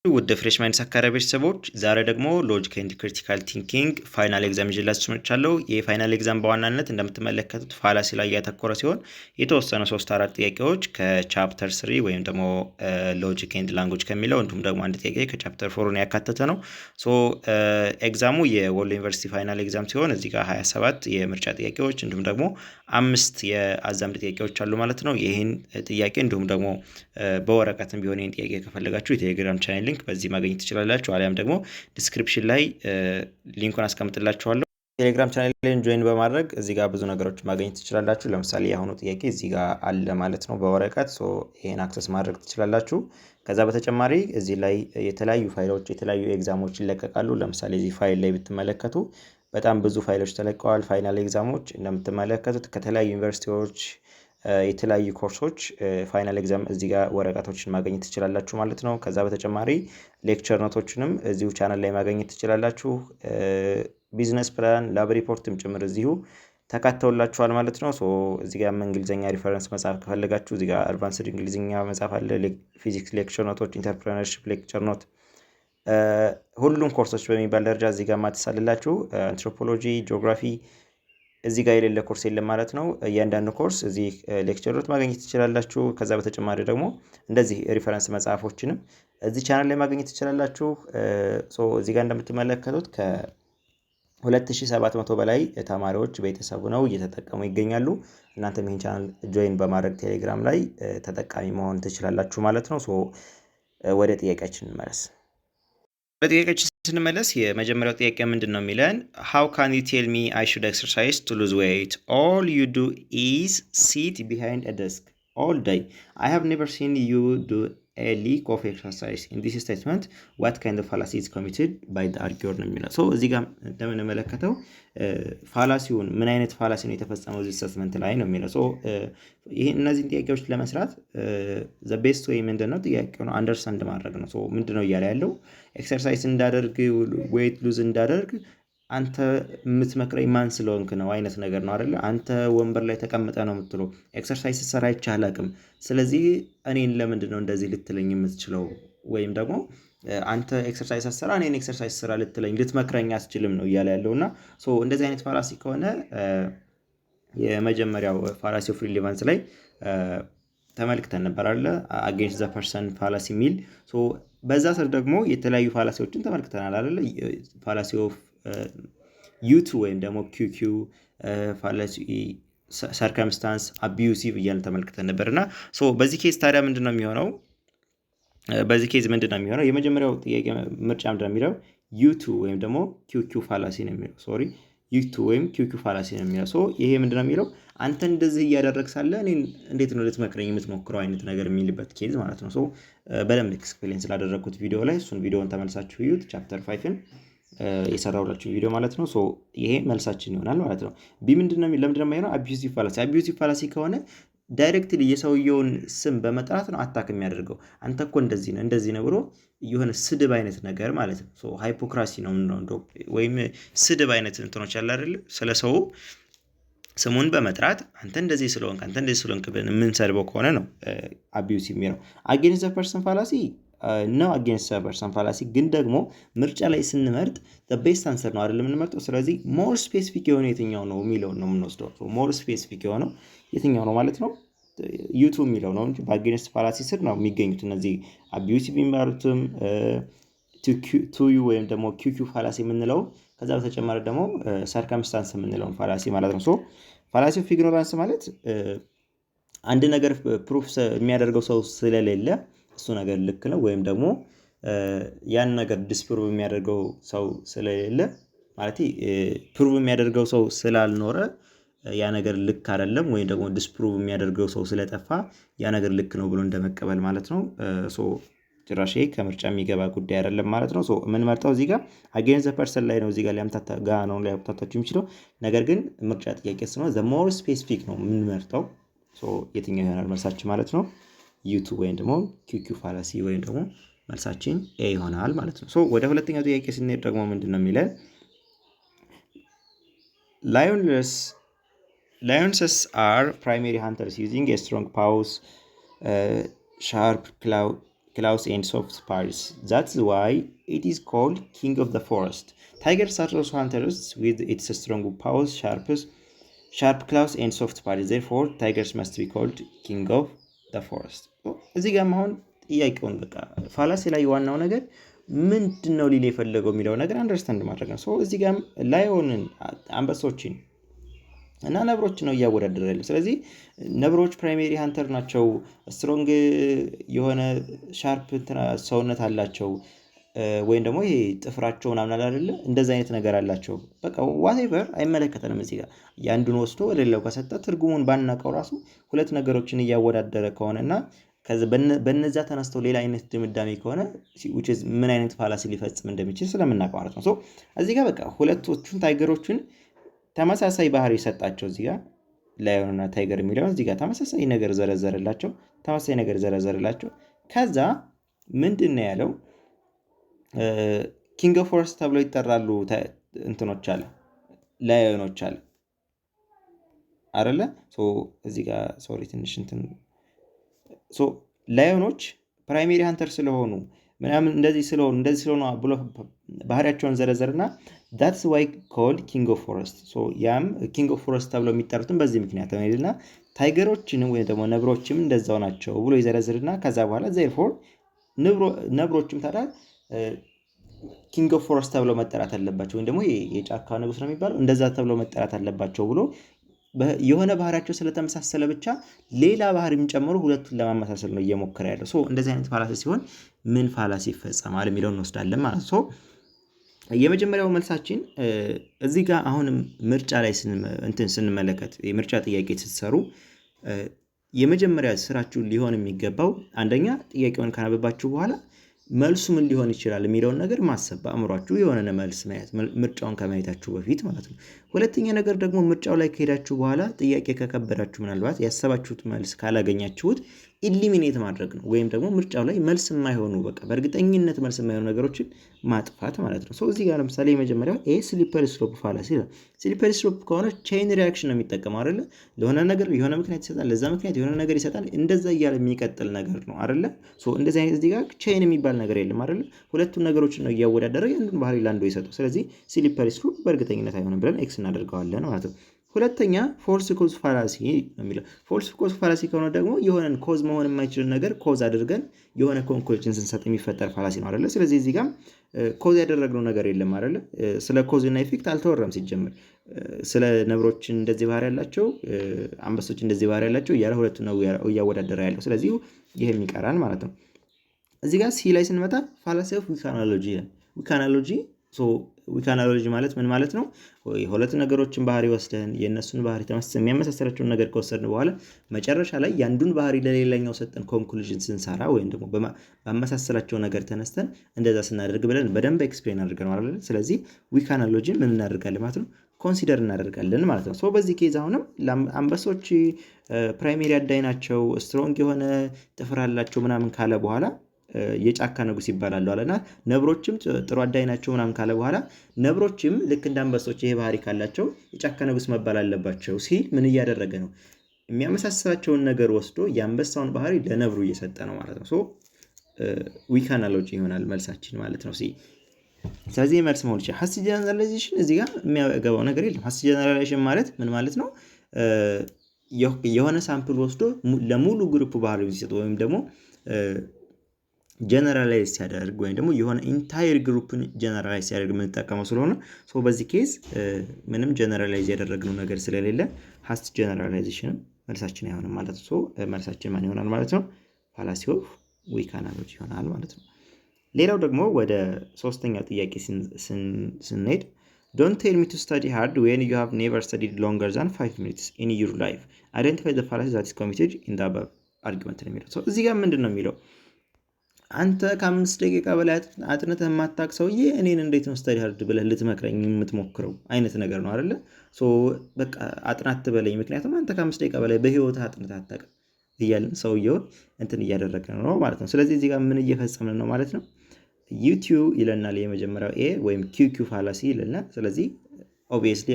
ውድ ፍሬሽማን አካዳሚ ቤተሰቦች ዛሬ ደግሞ ሎጂክ ኤንድ ክሪቲካል ቲንኪንግ ፋይናል ኤግዛም ይዤላችሁ መጥቻለሁ። የፋይናል ኤግዛም በዋናነት እንደምትመለከቱት ፋላሲ ላይ ያተኮረ ሲሆን የተወሰኑ 3-4 ጥያቄዎች ከቻፕተር 3 ወይም ደግሞ ሎጂክ ኤንድ ላንጉዌጅ ከሚለው እንዲሁም ደግሞ አንድ ጥያቄ ከቻፕተር 4 ያካተተ ነው። ኤግዛሙ የወሎ ዩኒቨርሲቲ ፋይናል ኤግዛም ሲሆን እዚህ ጋር 27 የምርጫ ጥያቄዎች እንዲሁም ደግሞ 5 የአዛምድ ጥያቄዎች አሉ ማለት ነው። ይህን ጥያቄ እንዲሁም ደግሞ በወረቀትም ቢሆን ይህን ጥያቄ ከፈለጋችሁ የቴሌግራም ቻናል ሊንክ በዚህ ማግኘት ትችላላችሁ። አሊያም ደግሞ ዲስክሪፕሽን ላይ ሊንኩን አስቀምጥላችኋለሁ። ቴሌግራም ቻናል ላይ ጆይን በማድረግ እዚህ ጋር ብዙ ነገሮች ማግኘት ትችላላችሁ። ለምሳሌ የአሁኑ ጥያቄ እዚህ ጋር አለ ማለት ነው በወረቀት ይሄን አክሰስ ማድረግ ትችላላችሁ። ከዛ በተጨማሪ እዚህ ላይ የተለያዩ ፋይሎች የተለያዩ ኤግዛሞች ይለቀቃሉ። ለምሳሌ እዚህ ፋይል ላይ ብትመለከቱ በጣም ብዙ ፋይሎች ተለቀዋል። ፋይናል ኤግዛሞች እንደምትመለከቱት ከተለያዩ ዩኒቨርሲቲዎች የተለያዩ ኮርሶች ፋይናል ኤግዛም እዚህ ጋር ወረቀቶችን ማግኘት ትችላላችሁ ማለት ነው። ከዛ በተጨማሪ ሌክቸር ኖቶችንም እዚሁ ቻናል ላይ ማግኘት ትችላላችሁ። ቢዝነስ ፕላን ላብ ሪፖርትም ጭምር እዚሁ ተካተውላችኋል ማለት ነው። እዚህ ጋር እንግሊዝኛ ሪፈረንስ መጽሐፍ ከፈለጋችሁ እዚህ ጋር አድቫንስድ እንግሊዝኛ መጽሐፍ አለ። ፊዚክስ ሌክቸር ኖቶች፣ ኢንተርፕረነርሺፕ ሌክቸር ኖት፣ ሁሉም ኮርሶች በሚባል ደረጃ እዚህ ጋር ማትሳልላችሁ። አንትሮፖሎጂ፣ ጂኦግራፊ እዚህ ጋር የሌለ ኮርስ የለም ማለት ነው። እያንዳንዱ ኮርስ እዚህ ሌክቸር ኖት ማግኘት ትችላላችሁ። ከዛ በተጨማሪ ደግሞ እንደዚህ ሪፈረንስ መጽሐፎችንም እዚህ ቻናል ላይ ማግኘት ትችላላችሁ። እዚህ ጋር እንደምትመለከቱት ከ2700 በላይ ተማሪዎች ቤተሰቡ ነው እየተጠቀሙ ይገኛሉ። እናንተም ይህን ቻናል ጆይን በማድረግ ቴሌግራም ላይ ተጠቃሚ መሆን ትችላላችሁ ማለት ነው። ወደ ጥያቄያችን እንመለስ። በጥያቄያችን ስንመለስ የመጀመሪያው ጥያቄ ምንድን ነው የሚለን? how can you tell me I should exercise to lose weight? All you do is sit behind a desk all day. I have never seen you do a lick of exercise. In this statement, what kind of fallacy is committed by the arguer ነው የሚለው። እዚህ ጋር እንደምንመለከተው ፋላሲውን ምን አይነት ፋላሲ ነው የተፈጸመው እዚህ ስቴትመንት ላይ ነው የሚለው። እነዚህን ጥያቄዎች ለመስራት the best way ምንድነው ጥያቄውን አንደርስታንድ ማድረግ ነው። ምንድነው እያለ ያለው? ኤክሰርሳይዝ እንዳደርግ ዌይት ሉዝ እንዳደርግ አንተ የምትመክረኝ ማን ስለሆንክ ነው አይነት ነገር ነው አይደለ? አንተ ወንበር ላይ ተቀምጠ ነው የምትለው ኤክሰርሳይዝ ሰራ ይቻል አቅም። ስለዚህ እኔን ለምንድን ነው እንደዚህ ልትለኝ የምትችለው? ወይም ደግሞ አንተ ኤክሰርሳይዝ አሰራ እኔን ኤክሰርሳይዝ ስራ ልትለኝ ልትመክረኝ አትችልም ነው እያለ ያለውና እንደዚህ አይነት ፋላሲ ከሆነ የመጀመሪያው ፋላሲ ኦፍ ሪሌቫንስ ላይ ተመልክተን ነበር አለ አጌንስት ዘ ፐርሰን ፋላሲ ሚል። በዛ ስር ደግሞ የተለያዩ ፋላሲዎችን ተመልክተናል አይደለ? ፋላሲ ኦፍ ዩቱ ወይም ደግሞ ኪዩ ፋላሲ ሰርከምስታንስ አቢዩሲቭ እያልን ተመልክተን ነበርና በዚህ ኬዝ ታዲያ ምንድነው የሚሆነው? የመጀመሪያው ጥያቄ ምርጫ ምንድነው የሚለው? ዩቱ ወይም ደግሞ ኪዩ ፋላሲ ነው የሚለው። ዩቱ ወይም ኪዩ ፋላሲ ነው የሚለው። ይሄ ምንድነው የሚለው? አንተ እንደዚህ እያደረግ ሳለ እኔን እንዴት ነው ልትመክረኝ የምትሞክረው አይነት ነገር የሚልበት ኬዝ ማለት ነው። በደንብ ኤክስፕሌን ስላደረግኩት ቪዲዮ ላይ እሱን ቪዲዮውን ተመልሳችሁ እዩት። ቻፕተር 5ን የሰራሁላችሁ ቪዲዮ ማለት ነው። ይሄ መልሳችን ይሆናል ማለት ነው። ለምንድነው የሚሆነው? አቢዩሲቭ ፋላሲ። አቢዩሲቭ ፋላሲ ከሆነ ዳይሬክትሊ የሰውየውን ስም በመጥራት ነው አታክ የሚያደርገው። አንተ እኮ እንደዚህ ነው ብሎ የሆነ ስድብ አይነት ነገር ማለት ነው። ሃይፖክራሲ ነው እንደው ወይም ስድብ አይነት እንትኖች ያለ አይደል? ስለ ሰው ስሙን በመጥራት አንተ እንደዚህ ስለሆንክ የምንሰድበው ከሆነ ነው አቢዩሲቭ የሚለው። አጌንስት ዘ ፐርሰን ፋላሲ ነው። አጌንስት ዘ ፐርሰን ፋላሲ ግን ደግሞ ምርጫ ላይ ስንመርጥ the best answer ነው አይደል የምንመርጠው። ስለዚህ ሞር ስፔሲፊክ የሆነ የትኛው ነው የሚለውን ነው የምንወስደው። ሞር ስፔሲፊክ የሆነው የትኛው ነው ማለት ነው? ዩቱ የሚለው ነው እንጂ በአጌንስት ፋላሲ ስር ነው የሚገኙት እነዚህ አቢዩሲቭ የሚባሉትም ቱ ዩ ወይም ደግሞ ኪዩ ፋላሲ የምንለው። ከዛ በተጨማሪ ደግሞ ሰርከምስታንስ የምንለውን ፋላሲ ማለት ነው። ፋላሲ ኦፍ ኢግኖራንስ ማለት አንድ ነገር ፕሩፍ የሚያደርገው ሰው ስለሌለ እሱ ነገር ልክ ነው፣ ወይም ደግሞ ያን ነገር ዲስፕሩቭ የሚያደርገው ሰው ስለሌለ ማለት ፕሩቭ የሚያደርገው ሰው ስላልኖረ ያ ነገር ልክ አይደለም፣ ወይም ደግሞ ዲስፕሩቭ የሚያደርገው ሰው ስለጠፋ ያ ነገር ልክ ነው ብሎ እንደመቀበል ማለት ነው። ጭራሽ ከምርጫ የሚገባ ጉዳይ አይደለም ማለት ነው። የምንመርጠው እዚህ ጋር አጌንስት ዘ ፐርሰን ላይ ነው። እዚህ ጋር ሊያምታታችሁ የሚችለው ነገር ግን ምርጫ ጥያቄ ስለሆነ ዘ ሞር ስፔሲፊክ ነው የምንመርጠው። የትኛው ይሆናል መልሳችን ማለት ነው? ዩቱ ወይም ደግሞ ኪዩ ፋላሲ ወይም ደግሞ መልሳችን ኤ ይሆናል ማለት ነው። ወደ ሁለተኛው ጥያቄ ስንሄድ ደግሞ ምንድነው የሚለን? Lioness are primary hunters using a strong paws, sharp claws and soft paws. That's why it is called king of the forest. Tigers are also hunters with its strong paws, sharp claws and soft paws. Therefore, tigers must be called king of the forest. እዚህ ጋር አሁን ጥያቄውን በቃ ፋላሲ ላይ ዋናው ነገር ምንድን ነው ሊል የፈለገው የሚለው ነገር አንደርስታንድ ማድረግ ነው። እዚህ ጋር ላዮንን፣ አንበሶችን እና ነብሮች ነው እያወዳደረ ያለው። ስለዚህ ነብሮች ፕራይሜሪ ሃንተር ናቸው፣ ስትሮንግ የሆነ ሻርፕ ሰውነት አላቸው፣ ወይም ደግሞ ይሄ ጥፍራቸው ምናምን አይደለ እንደዛ አይነት ነገር አላቸው። በቃ ዋቴቨር አይመለከተንም። እዚህ ጋር ያንዱን ወስዶ ወደ ሌላው ከሰጠ ትርጉሙን ባናቀው ራሱ ሁለት ነገሮችን እያወዳደረ ከሆነና ከዛ በነዛ ተነስተው ሌላ አይነት ድምዳሜ ከሆነ which is ምን አይነት ፋላሲ ሊፈጽም እንደሚችል ስለምናውቀው ማለት ነው። እዚህ ጋር በቃ ሁለቶቹን ታይገሮችን ተመሳሳይ ባህሪ ሰጣቸው። እዚህ ጋር ላዮንና ታይገር የሚለው እዚህ ጋር ተመሳሳይ ነገር ዘረዘረላቸው። ከዛ ምንድነው ያለው? ኪንግ ኦፍ ፎረስት ተብሎ ይጠራሉ እንትኖች አለ ላዮኖች አለ አይደለ? እዚህ ጋር ሶሪ ትንሽ እንትን ላዮኖች ፕራይሜሪ ሃንተር ስለሆኑ ምናምን እንደዚህ ስለሆኑ ብሎ ባህሪያቸውን ዘረዘርና that's why called king of forest. ያም king of forest ተብሎ የሚጠሩትን በዚህ ምክንያት ነው ይልና ታይገሮችንም ወይ ደግሞ ነብሮችም እንደዛው ናቸው ብሎ ይዘረዝርና ከዛ በኋላ therefore ነብሮችም ታዲያ king of forest ተብሎ መጠራት አለባቸው ወይ ደግሞ የጫካ ንጉስ ነው የሚባለው እንደዛ ተብሎ መጠራት አለባቸው ብሎ የሆነ ባህሪያቸው ስለተመሳሰለ ብቻ ሌላ ባህሪም ጨምሮ ሁለቱን ለማመሳሰል ነው እየሞከረ ያለው። እንደዚህ አይነት ፋላሲ ሲሆን ምን ፋላሲ ይፈጸማል የሚለውን እንወስዳለን ማለት ነው። የመጀመሪያው መልሳችን እዚህ ጋር አሁንም ምርጫ ላይ ስንመለከት የምርጫ ጥያቄ ስትሰሩ የመጀመሪያ ስራችሁ ሊሆን የሚገባው አንደኛ ጥያቄውን ካነበባችሁ በኋላ መልሱ ምን ሊሆን ይችላል የሚለውን ነገር ማሰብ በአእምሯችሁ የሆነ መልስ ማየት ምርጫውን ከማየታችሁ በፊት ማለት ነው። ሁለተኛ ነገር ደግሞ ምርጫው ላይ ከሄዳችሁ በኋላ ጥያቄ ከከበዳችሁ ምናልባት ያሰባችሁት መልስ ካላገኛችሁት ኢሊሚኔት ማድረግ ነው ወይም ደግሞ ምርጫው ላይ መልስ የማይሆኑ በቃ በእርግጠኝነት መልስ የማይሆኑ ነገሮችን ማጥፋት ማለት ነው። እዚህ ጋር ለምሳሌ የመጀመሪያው ስሊፐሪ ስሎፕ ፋላሲ ነው። ስሊፐሪ ስሎፕ ከሆነ ቼይን ሪአክሽን ነው የሚጠቀመው አይደለ? ለሆነ ነገር የሆነ ምክንያት ይሰጣል፣ ለዛ ምክንያት የሆነ ነገር ይሰጣል፣ እንደዛ እያለ የሚቀጥል ነገር ነው አይደለ? እንደዚህ አይነት እዚህ ጋር ቼይን የሚባል ነገር የለም አይደለ? ሁለቱን ነገሮችን ነው እያወዳደረ ያንዱን ባህሪ ላንዱ ይሰጠው። ስለዚህ ስሊፐሪ ስሎፕ በእርግጠኝነት አይሆንም ብለን ኤክስ እናደርገዋለን ማለት ነው። ሁለተኛ ፎልስ ኮዝ ፋላሲ ነው የሚለው። ፎልስ ኮዝ ፋላሲ ከሆነ ደግሞ የሆነን ኮዝ መሆን የማይችልን ነገር ኮዝ አድርገን የሆነ ኮንክሉዥን ስንሰጥ የሚፈጠር ፋላሲ ነው አይደለ? ስለዚህ እዚህ ጋር ኮዝ ያደረግነው ነገር የለም አይደለ? ስለ ኮዝ እና ኢፌክት አልተወራም ሲጀምር። ስለ ነብሮች እንደዚህ ባህሪ ያላቸው፣ አንበሶች እንደዚህ ባህሪ ያላቸው እያለ ሁለቱ ነው እያወዳደረ ያለው። ስለዚህ ይሄም ይቀራል ማለት ነው። እዚህ ጋር ሲ ላይ ስንመጣ ፋላሲ ኦፍ ዊክ አናሎጂ ነው። ዊክ አናሎጂ ማለት ምን ማለት ነው? ሁለት ነገሮችን ባህሪ ወስደን የነሱን ባህሪ የሚያመሳሰላቸውን ነገር ከወሰድን በኋላ መጨረሻ ላይ ያንዱን ባህሪ ለሌላኛው ሰጠን ኮንክሉዥን ስንሰራ ወይም ደግሞ በማመሳሰላቸው ነገር ተነስተን እንደዛ ስናደርግ ብለን በደንብ ኤክስፕሌን አድርገን ማለት ነው። ስለዚህ ዊክ አናሎጂን ምን እናደርጋለን ማለት ነው? ኮንሲደር እናደርጋለን ማለት ነው። በዚህ ኬዝ አሁንም አንበሶች ፕራይሜሪ አዳኝ ናቸው፣ ስትሮንግ የሆነ ጥፍር አላቸው ምናምን ካለ በኋላ የጫካ ንጉስ ይባላሉ አለና ነብሮችም ጥሩ አዳኝ ናቸው ምናምን ካለ በኋላ ነብሮችም ልክ እንደ አንበሶች ይሄ ባህሪ ካላቸው የጫካ ንጉስ መባል አለባቸው ሲል ምን እያደረገ ነው? የሚያመሳስላቸውን ነገር ወስዶ የአንበሳውን ባህሪ ለነብሩ እየሰጠ ነው ማለት ነው። ዊክ አናሎጂ ይሆናል መልሳችን ማለት ነው። ስለዚህ መልስ መሆን ይችላል። ሀስ ጀነራላይዜሽን እዚህ ጋር የሚያገባው ነገር የለም። ሀስ ጀነራላይዜሽን ማለት ምን ማለት ነው? የሆነ ሳምፕል ወስዶ ለሙሉ ግሩፕ ባህሪ ሲሰጥ ወይም ደግሞ ጀነራላይዝ ሲያደርግ ወይም ደግሞ የሆነ ኢንታየር ግሩፕን ጀነራላይዝ ሲያደርግ የምንጠቀመው ስለሆነ በዚህ ኬዝ ምንም ጀነራላይዝ ያደረግነው ነገር ስለሌለ ሀስ ጀነራላይዜሽን መልሳችን አይሆንም ማለት ነው። መልሳችን ማን ይሆናል ማለት ነው? ፋላሲ ኦፍ ዊክ አናሎጂ ይሆናል ማለት ነው። ሌላው ደግሞ ወደ ሶስተኛው ጥያቄ ስንሄድ don't tell me to study hard when you have never studied longer than 5 minutes in your life. Identify the fallacy that is committed in the above argument ነው የሚለው። እዚህ ጋር ምንድን ነው የሚለው? አንተ ከ5 ደቂቃ በላይ አጥንተህ የማታውቅ ሰውዬ እኔን እንዴት ነው ስተዲ ሃርድ ብለህ ልትመክረኝ የምትሞክረው አይነት ነገር ነው አይደለ? በቃ አጥናት ትበለኝ ምክንያቱም አንተ ከ5 ደቂቃ በላይ በህይወትህ አጥንተህ አታውቅም እያልን ሰውየውን እንትን እያደረገ ነው ማለት ነው። ስለዚህ እዚህ ጋር ምን እየፈጸምን ነው ማለት ነው? ዩቲዩብ ይለናል የመጀመሪያው ኤ ወይም ኪውኪው ፋላሲ ይለናል። ስለዚህ ኦብቪየስሊ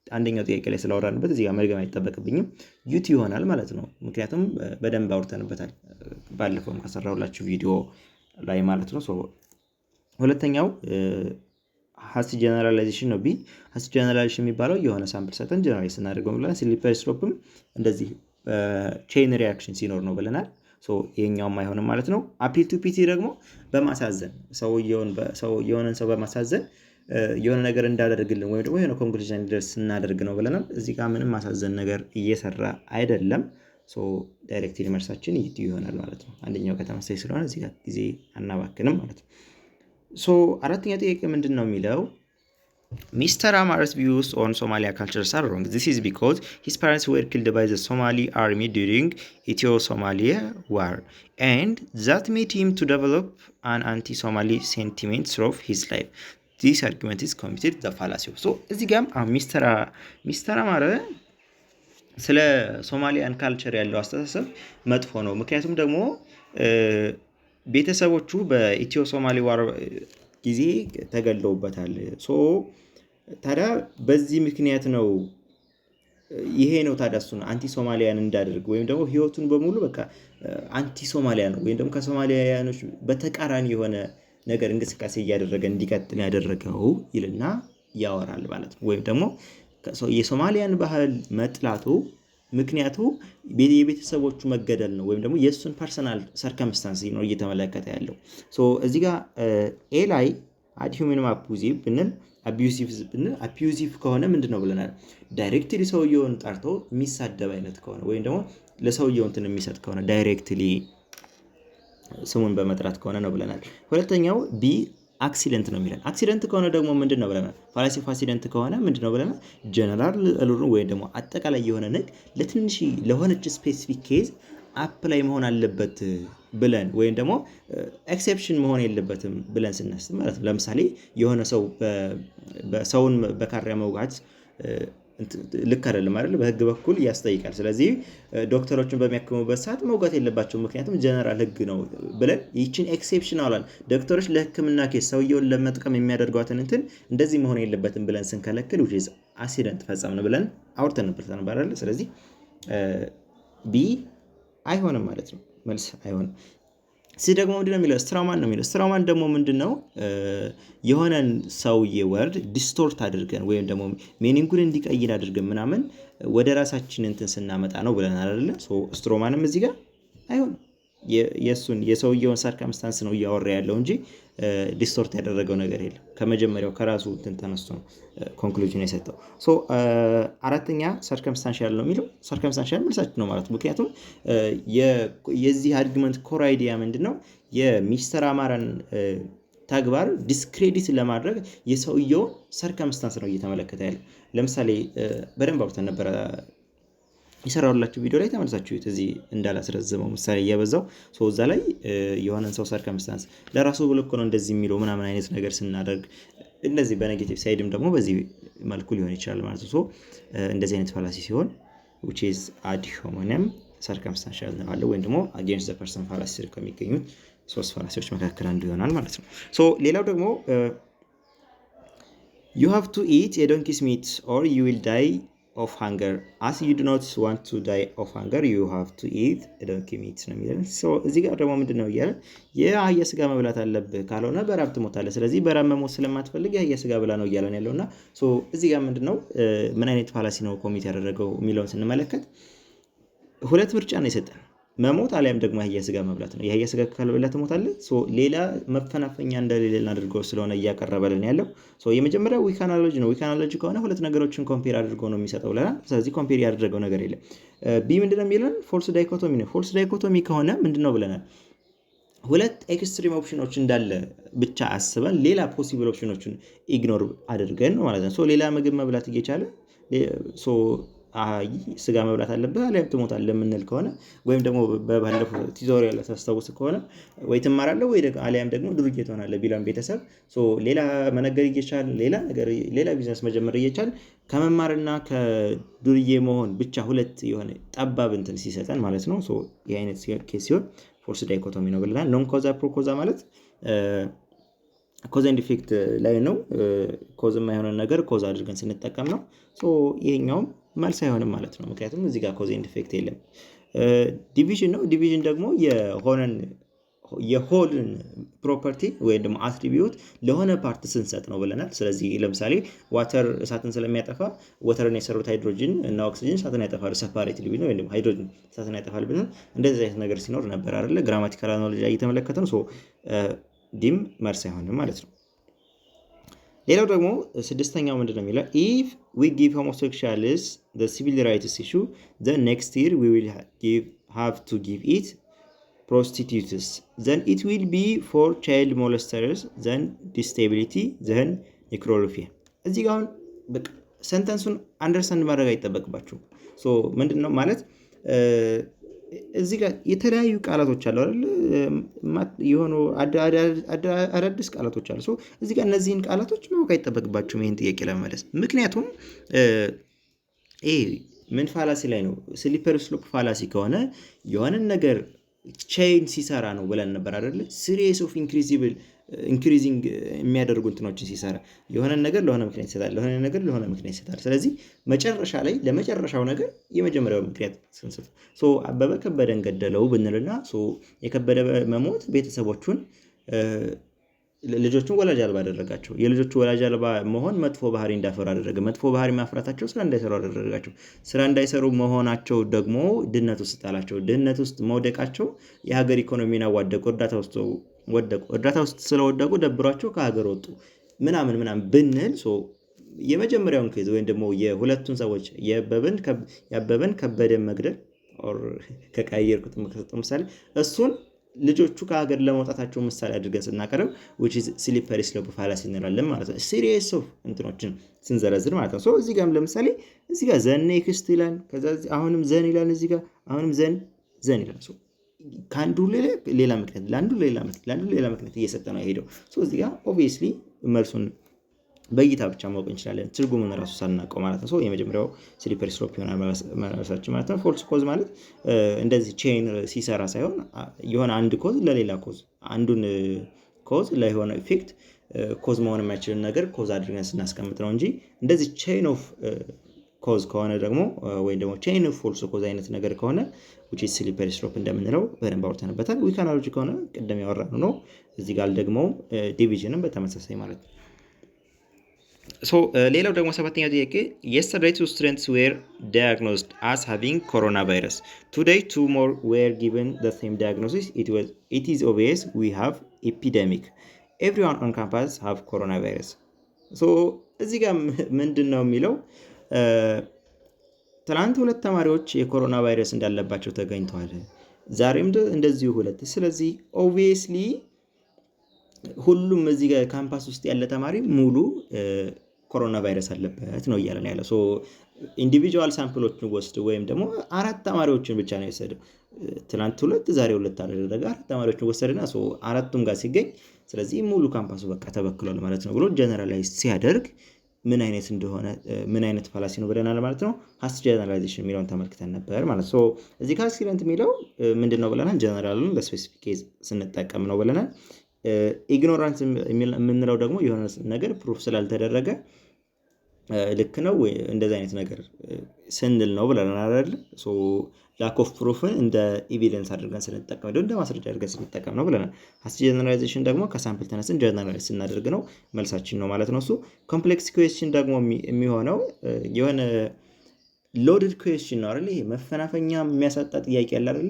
አንደኛው ጥያቄ ላይ ስላወራንበት እዚህ ጋር መድገም አይጠበቅብኝም። ዩቲ ይሆናል ማለት ነው። ምክንያቱም በደንብ አውርተንበታል ባለፈውም ከሰራሁላችሁ ቪዲዮ ላይ ማለት ነው። ሁለተኛው ሀስ ጀነራላይዜሽን ነው። ቢ ሀስ ጀነራላይዜሽን የሚባለው የሆነ ሳምፕል ሰጠን ጀነራላይዝ ስናደርገው ብለናል። ስሊፐሪ ስሎፕም እንደዚህ ቼን ሪያክሽን ሲኖር ነው ብለናል። ይሄኛውም አይሆንም ማለት ነው። አፒል ቱ ፒቲ ደግሞ በማሳዘን የሆነን ሰው በማሳዘን የሆነ ነገር እንዳደርግልን ወይም ደግሞ የሆነ ኮንክሉዥን እንዲደርስ ስናደርግ ነው ብለናል። እዚህ ጋር ምንም ማሳዘን ነገር እየሰራ አይደለም። ዳይሬክትሊ መልሳችን ዩቲ ይሆናል ማለት ነው። አንደኛው ከተመሳሳይ ስለሆነ እዚህ ጋር ጊዜ አናባክንም ማለት ነው። አራተኛ ጥያቄ ምንድን ነው የሚለው Mr. Amar's views on Somalia cultures are wrong. This is because his parents were killed by the Somali army during Ethio-Somalia war, and that made him to develop an anti-Somali sentiment throughout his life. This argument is committed the fallacy. እዚህ ጋር ሚስተር አማረ ስለ ሶማሊያን ካልቸር ያለው አስተሳሰብ መጥፎ ነው። ምክንያቱም ደግሞ ቤተሰቦቹ በኢትዮ ሶማሊ ዋር ጊዜ ተገለውበታል። ታዲያ በዚህ ምክንያት ነው ይሄ ነው ታዲያ እሱን አንቲ ሶማሊያን እንዳደርግ ወይም ደግሞ ህይወቱን በሙሉ በቃ አንቲ ሶማሊያ ነው ወይም ደግሞ ከሶማሊያኖች በተቃራኒ የሆነ ነገር እንቅስቃሴ እያደረገ እንዲቀጥል ያደረገው ይልና ያወራል ማለት ነው። ወይም ደግሞ የሶማሊያን ባህል መጥላቱ ምክንያቱ የቤተሰቦቹ መገደል ነው ወይም ደግሞ የእሱን ፐርሰናል ሰርከምስታንስ ነው እየተመለከተ ያለው። እዚህ ጋር ኤ ላይ አድ ሂውመን አቡዚቭ ብንል አቢዩዚቭ ከሆነ ምንድን ነው ብለናል? ዳይሬክትሊ ሰውየውን ጠርቶ የሚሳደብ አይነት ከሆነ ወይም ደግሞ ለሰውየው እንትን የሚሰጥ ከሆነ ዳይሬክትሊ ስሙን በመጥራት ከሆነ ነው ብለናል። ሁለተኛው ቢ አክሲደንት ነው የሚለን። አክሲደንት ከሆነ ደግሞ ምንድን ነው ብለናል? ፋላሲ ኦፍ አክሲደንት ከሆነ ምንድን ነው ብለናል? ጀነራል ወይም ደግሞ አጠቃላይ የሆነ ነገር ለትንሽ ለሆነች ስፔሲፊክ ኬዝ አፕላይ መሆን አለበት ብለን ወይም ደግሞ ኤክሴፕሽን መሆን የለበትም ብለን ስናስብ ማለት ነው። ለምሳሌ የሆነ ሰው በሰውን በካሪያ መውጋት ልክ አይደለም አይደል? በህግ በኩል ያስጠይቃል። ስለዚህ ዶክተሮችን በሚያክሙበት ሰዓት መውጋት የለባቸው ምክንያቱም ጀነራል ህግ ነው ብለን ይችን ኤክሴፕሽን አውላል። ዶክተሮች ለህክምና ኬስ ሰውየውን ለመጥቀም የሚያደርጓትን እንትን እንደዚህ መሆን የለበትም ብለን ስንከለክል አክሲደንት ፈጸምን ብለን አውርተንበት ነበር አይደል? ስለዚህ ቢ አይሆንም ማለት ነው። መልስ አይሆንም። ደግሞ ምንድነው የሚለው? ስትራውማን ነው የሚለው። ስትራውማን ደግሞ ምንድነው? የሆነን ሰውዬ ወርድ ዲስቶርት አድርገን ወይም ደግሞ ሚኒንጉን እንዲቀይር አድርገን ምናምን ወደ ራሳችን እንትን ስናመጣ ነው ብለናል አይደለ? ስትሮማንም እዚህ ጋር አይሆንም። የሰውየውን ሰርከምስታንስ ነው እያወራ ያለው እንጂ ዲስቶርት ያደረገው ነገር የለም። ከመጀመሪያው ከራሱ እንትን ተነስቶ ነው ኮንክሉዥን የሰጠው። አራተኛ ሰርከምስታንሻል ነው የሚለው። ሰርከምስታንሻል መልሳችን ነው ማለት ነው። ምክንያቱም የዚህ አርጊመንት ኮር አይዲያ ምንድነው? የሚስተር አማራን ተግባር ዲስክሬዲት ለማድረግ የሰውየውን ሰርከምስታንስ ነው እየተመለከተ ያለ። ለምሳሌ በደንብ አውርተን ነበረ የሰራሁላችሁ ቪዲዮ ላይ ተመልሳችሁት እዚህ እንዳላስረዝመው ምሳሌ እያበዛው እዛ ላይ የሆነን ሰው ሰርከምስታንስ ለራሱ ብሎ እኮ ነው እንደዚህ የሚለው ምናምን አይነት ነገር ስናደርግ እንደዚህ በኔጌቲቭ ሳይድም ደግሞ በዚህ መልኩ ሊሆን ይችላል ማለት ነው። እንደዚህ አይነት ፋላሲ ሲሆን which is ad hominem circumstantial ነው ወይም ደግሞ against the person ፋላሲ ስር ከሚገኙት ሶስት ፋላሲዎች መካከል አንዱ ይሆናል ማለት ነው። ሌላው ደግሞ you have to eat a donkey's meat or you will die of hunger. As you do not want to die of hunger, you have to eat a donkey meat ነው የሚለው። እዚህ ጋር ደግሞ ምንድነው እያለ የአህያ ስጋ መብላት አለብህ ካልሆነ በራብ ትሞታለህ። ስለዚህ በራብ መሞት ስለማትፈልግ የአህያ ስጋ ብላ ነው እያለን ያለውና እዚህ ጋር ምንድነው ምን አይነት ፋላሲ ነው ኮሚት ያደረገው የሚለውን ስንመለከት ሁለት ምርጫ ነው የሰጠን። መሞት አሊያም ደግሞ የአህያ ስጋ መብላት ነው። የአህያ ስጋ ካልበላ ትሞታለህ። ሌላ መፈናፈኛ እንደሌለ አድርገው ስለሆነ እያቀረበልን ያለው የመጀመሪያው ዊክ አናሎጂ ነው። ዊክ አናሎጂ ከሆነ ሁለት ነገሮችን ኮምፔር አድርገው ነው የሚሰጠው ብለናል። ስለዚህ ኮምፔር ያደረገው ነገር የለም። ቢ ምንድነው የሚለን? ፎልስ ዳይኮቶሚ ነው። ፎልስ ዳይኮቶሚ ከሆነ ምንድነው ብለናል? ሁለት ኤክስትሪም ኦፕሽኖች እንዳለ ብቻ አስበን ሌላ ፖሲብል ኦፕሽኖችን ኢግኖር አድርገን ነው ማለት ነው። ሌላ ምግብ መብላት እየቻለ ስጋ መብላት አለብህ አሊያም ትሞታለህ የምንል ከሆነ ወይም ደግሞ በባለፈው ቲዩቶሪያል ታስታውስ ከሆነ ወይ ትማራለህ ወይ አሊያም ደግሞ ዱርዬ ትሆናለህ ቢላን ቤተሰብ ሌላ መነገር እየቻል ሌላ ቢዝነስ መጀመር እየቻል ከመማርና ከዱርዬ መሆን ብቻ ሁለት የሆነ ጠባብ እንትን ሲሰጠን ማለት ነው። ይህ አይነት ኬስ ሲሆን ፎልስ ዳይኮቶሚ ነው ብለናል። ኖን ኮዛ ፕሮ ኮዛ ማለት ኮዝ ኤንድ ኢፌክት ላይ ነው። ኮዝ የማይሆነ ነገር ኮዝ አድርገን ስንጠቀም ነው። ሶ ይሄኛውም መልስ አይሆንም ማለት ነው፣ ምክንያቱም እዚህ ጋር ኮዝ ኤንድ ኢፌክት የለም። ዲቪዥን ነው። ዲቪዥን ደግሞ የሆልን ፕሮፐርቲ ወይም ደግሞ አትሪቢዩት ለሆነ ፓርት ስንሰጥ ነው ብለናል። ስለዚህ ለምሳሌ ዋተር እሳትን ስለሚያጠፋ ዋተርን የሰሩት ሃይድሮጅን እና ኦክሲጅን እሳትን ያጠፋሉ ሰፓሬትሊ ቢሆን ወይም ደግሞ ሃይድሮጅን እሳትን ያጠፋል ብለን እንደዚህ አይነት ነገር ሲኖር ነበር አይደለ? ግራማቲካል አናሎጂ እየተመለከተ ነው። ሶ ዲም መልስ አይሆንም ማለት ነው። ሌላው ደግሞ ስድስተኛው ምንድን ነው የሚለው ኢፍ ዊ ጊቭ ሆሞሴክሹዋልስ ዘ ሲቪል ራይትስ ኢሹ ዘን ኔክስት ይር ዊ ዊል ሃቭ ቱ ጊቭ ኢት prostitutes, then it will be for child molesters, then disability, then necrophilia። እዚህ ጋር አሁን በቃ ሰንተንሱን አንደርስታንድ ማድረግ አይጠበቅባችሁም። ሶ ምንድነው ማለት እዚህ ጋር የተለያዩ ቃላቶች አሉ አይደል? የሆኑ አዳዲስ ቃላቶች አሉ። ሶ እዚህ ጋር እነዚህን ቃላቶች ማወቅ አይጠበቅባችሁም ይሄን ጥያቄ ለመመለስ። ምክንያቱም ምን ፋላሲ ላይ ነው? ስሊፐሪ ስሎፕ ፋላሲ ከሆነ የሆነን ነገር ቼን ሲሰራ ነው ብለን ነበር አይደለ? ሲሪየስ ኦፍ ኢንክሪዚንግ የሚያደርጉ እንትኖችን ሲሰራ የሆነ ነገር ለሆነ ምክንያት ይሰጣል፣ ለሆነ ነገር ለሆነ ምክንያት ይሰጣል። ስለዚህ መጨረሻ ላይ ለመጨረሻው ነገር የመጀመሪያው ምክንያት ስንሰጥ አበበ ከበደን ገደለው ብንልና የከበደ መሞት ቤተሰቦቹን ልጆቹን ወላጅ አልባ አደረጋቸው። የልጆቹ ወላጅ አልባ መሆን መጥፎ ባህሪ እንዳፈሩ አደረገ። መጥፎ ባህሪ ማፍራታቸው ስራ እንዳይሰሩ አደረጋቸው። ስራ እንዳይሰሩ መሆናቸው ደግሞ ድህነት ውስጥ ጣላቸው። ድህነት ውስጥ መውደቃቸው የሀገር ኢኮኖሚን አዋደቁ። እርዳታ ውስጥ ስለወደቁ ደብሯቸው ከሀገር ወጡ ምናምን ብንል የመጀመሪያውን ኬዝ ወይም ደግሞ የሁለቱን ሰዎች ያበበን ከበደን መግደል ከቀየርኩት ምሳሌ እሱን ልጆቹ ከሀገር ለመውጣታቸው ምሳሌ አድርገን ስናቀርብ which is slippery slope fallacy እንላለን ማለት ነው። ሲሪየስ ኦፍ እንትኖችን ስንዘረዝር ማለት ነው። እዚህ ጋርም ለምሳሌ እዚህ ጋር ዘን ኔክስት ይላል፣ ከዛ አሁንም ዘን ይላል፣ እዚህ ጋር አሁንም ዘን ይላል። ከአንዱ ሌላ ምክንያት ለአንዱ ሌላ ምክንያት እየሰጠ ነው የሄደው። እዚህ ጋር ኦብቪየስሊ መልሱን በእይታ ብቻ ማወቅ እንችላለን፣ ትርጉሙን ራሱ ሳናውቀው ማለት ነው። የመጀመሪያው ስሊፐሪ ስሎፕ ይሆናል መልሳችን ማለት ነው። ፎልስ ኮዝ ማለት እንደዚህ ቼን ሲሰራ ሳይሆን የሆነ አንድ ኮዝ ለሌላ ኮዝ አንዱን ኮዝ ለሆነ ኢፌክት ኮዝ መሆን የማይችልን ነገር ኮዝ አድርገን ስናስቀምጥ ነው እንጂ እንደዚህ ቼን ኦፍ ኮዝ ከሆነ ደግሞ ወይም ደግሞ ቼን ኦፍ ፎልስ ኮዝ አይነት ነገር ከሆነ which is slippery slope እንደምንለው በደንብ አውርተንበታል። ዊክ አናሎጂ ከሆነ ቅድም ያወራነው ነው። እዚህ ጋር ደግሞ ዲቪዥንም በተመሳሳይ ማለት ነው። ሌላው ደግሞ ሰባተኛው ጥያቄ yesterday 2 students were diagnosed as having coronavirus. Today 2 more were given the same diagnosis. It is obvious we have epidemic. Everyone on campus have coronavirus. እዚህ ጋር ምንድን ነው የሚለው ትናንት 2 ተማሪዎች የኮሮና ቫይረስ እንዳለባቸው ተገኝተዋል፣ ዛሬም እንደዚሁ 2። ስለዚህ ኦብቪየስሊ ሁሉም እዚህ ጋር ካምፓስ ውስጥ ያለ ተማሪ ሙሉ ኮሮና ቫይረስ አለበት ነው እያለን ያለው። ኢንዲቪጁዋል ሳምፕሎችን ወስድ ወይም ደግሞ 4 ተማሪዎችን ብቻ ነው የወሰደው። ትናንት 2 ዛሬ 2 አደረገ። 4 ተማሪዎችን ወሰደና አራቱም ጋር ሲገኝ ስለዚህ ሙሉ ካምፓሱ በቃ ተበክሏል ማለት ነው ብሎ ጀነራላይዝ ሲያደርግ ምን አይነት እንደሆነ ምን አይነት ፋላሲ ነው ብለናል ማለት ነው። ሃስ ጀነራላይዜሽን የሚለውን ተመልክተን ነበር ማለት ነው። እዚህ ጋር ስቱደንት የሚለው ምንድነው ብለናል? ጀነራሉን ለስፔሲፊክ ኬዝ ስንጠቀም ነው ብለናል። ኢግኖራንስ የምንለው ደግሞ የሆነ ነገር ፕሩፍ ስላልተደረገ ልክ ነው እንደዚህ አይነት ነገር ስንል ነው ብለናል አይደል? ላክ ኦፍ ፕሩፍን እንደ ኤቪደንስ አድርገን ስንጠቀም እንደ ማስረጃ አድርገን ስንጠቀም ነው ብለናል። ሃስ ጀነራላይዜሽን ደግሞ ከሳምፕል ተነስን ጀነራላይዝ ስናደርግ ነው መልሳችን ነው ማለት ነው። ኮምፕሌክስ ኩዌስችን ደግሞ የሚሆነው የሆነ ሎድድ ኩዌስችን ነው አይደል? ይሄ መፈናፈኛ የሚያሳጣ ጥያቄ አለ አይደል?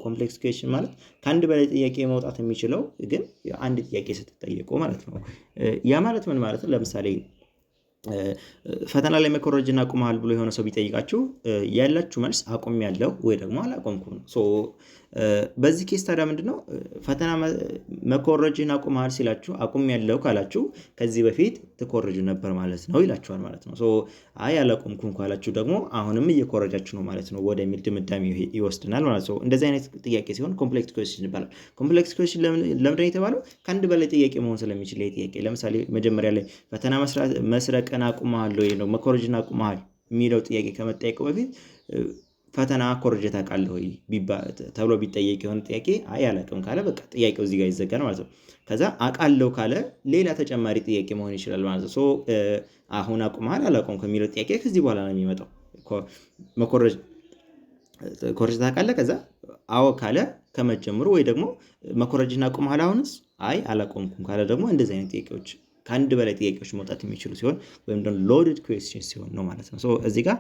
ኮምፕሌክስ ኩዌስችን ማለት ከአንድ በላይ ጥያቄ መውጣት የሚችለው ግን አንድ ጥያቄ ስትጠየቁ ማለት ነው። ያ ማለት ምን ማለት ነው? ለምሳሌ ፈተና ላይ መኮረጅን አቁመሃል ብሎ የሆነ ሰው ቢጠይቃችሁ ያላችሁ መልስ አቁም ያለው ወይ ደግሞ አላቆምኩም ነው። በዚህ ኬስ ታዲያ ምንድነው ፈተና መኮረጅን አቁመሃል ሲላችሁ አቁም ያለው ካላችሁ ከዚህ በፊት ትኮርጁ ነበር ማለት ነው ይላችኋል ማለት ነው። አይ አላቆምኩም ካላችሁ ደግሞ አሁንም እየኮረጃችሁ ነው ማለት ነው ወደሚል ድምዳሜ ይወስድናል ማለት ነው። እንደዚህ አይነት ጥያቄ ሲሆን ኮምፕሌክስ ኩዌስችን ይባላል። ኮምፕሌክስ ኩዌስችን ለምንድን ነው የተባለው? ከአንድ በላይ ጥያቄ መሆን ስለሚችል ይሄ ጥያቄ ለምሳሌ መጀመሪያ ላይ ፈተና መስረቅን አቁመሃል ወይ ነው መኮረጅን አቁመሃል የሚለው ጥያቄ ከመጠየቁ በፊት ፈተና ኮርጀ ታውቃለህ ወይ ተብሎ ቢጠየቅ የሆነ ጥያቄ አይ አላውቅም ካለ በቃ ጥያቄው እዚህ ጋር ይዘጋል ማለት ነው። ከዛ አውቃለሁ ካለ ሌላ ተጨማሪ ጥያቄ መሆን ይችላል ማለት ነው። ሶ አሁን አቁመሃል አላውቅም ከሚለው ጥያቄ ከዚህ በኋላ ነው የሚመጣው። ኮርጀ ታውቃለህ ከዛ አዎ ካለ ከመጀመሩ ወይ ደግሞ መኮረጅን አቁመሃል አሁንስ አይ አላቆምኩም ካለ ደግሞ እንደዚህ አይነት ጥያቄዎች ከአንድ በላይ ጥያቄዎች መውጣት የሚችሉ ሲሆን ወይም ደግሞ ሎድድ ኩዌስችን ሲሆን ነው ማለት ነው። ሶ እዚህ ጋር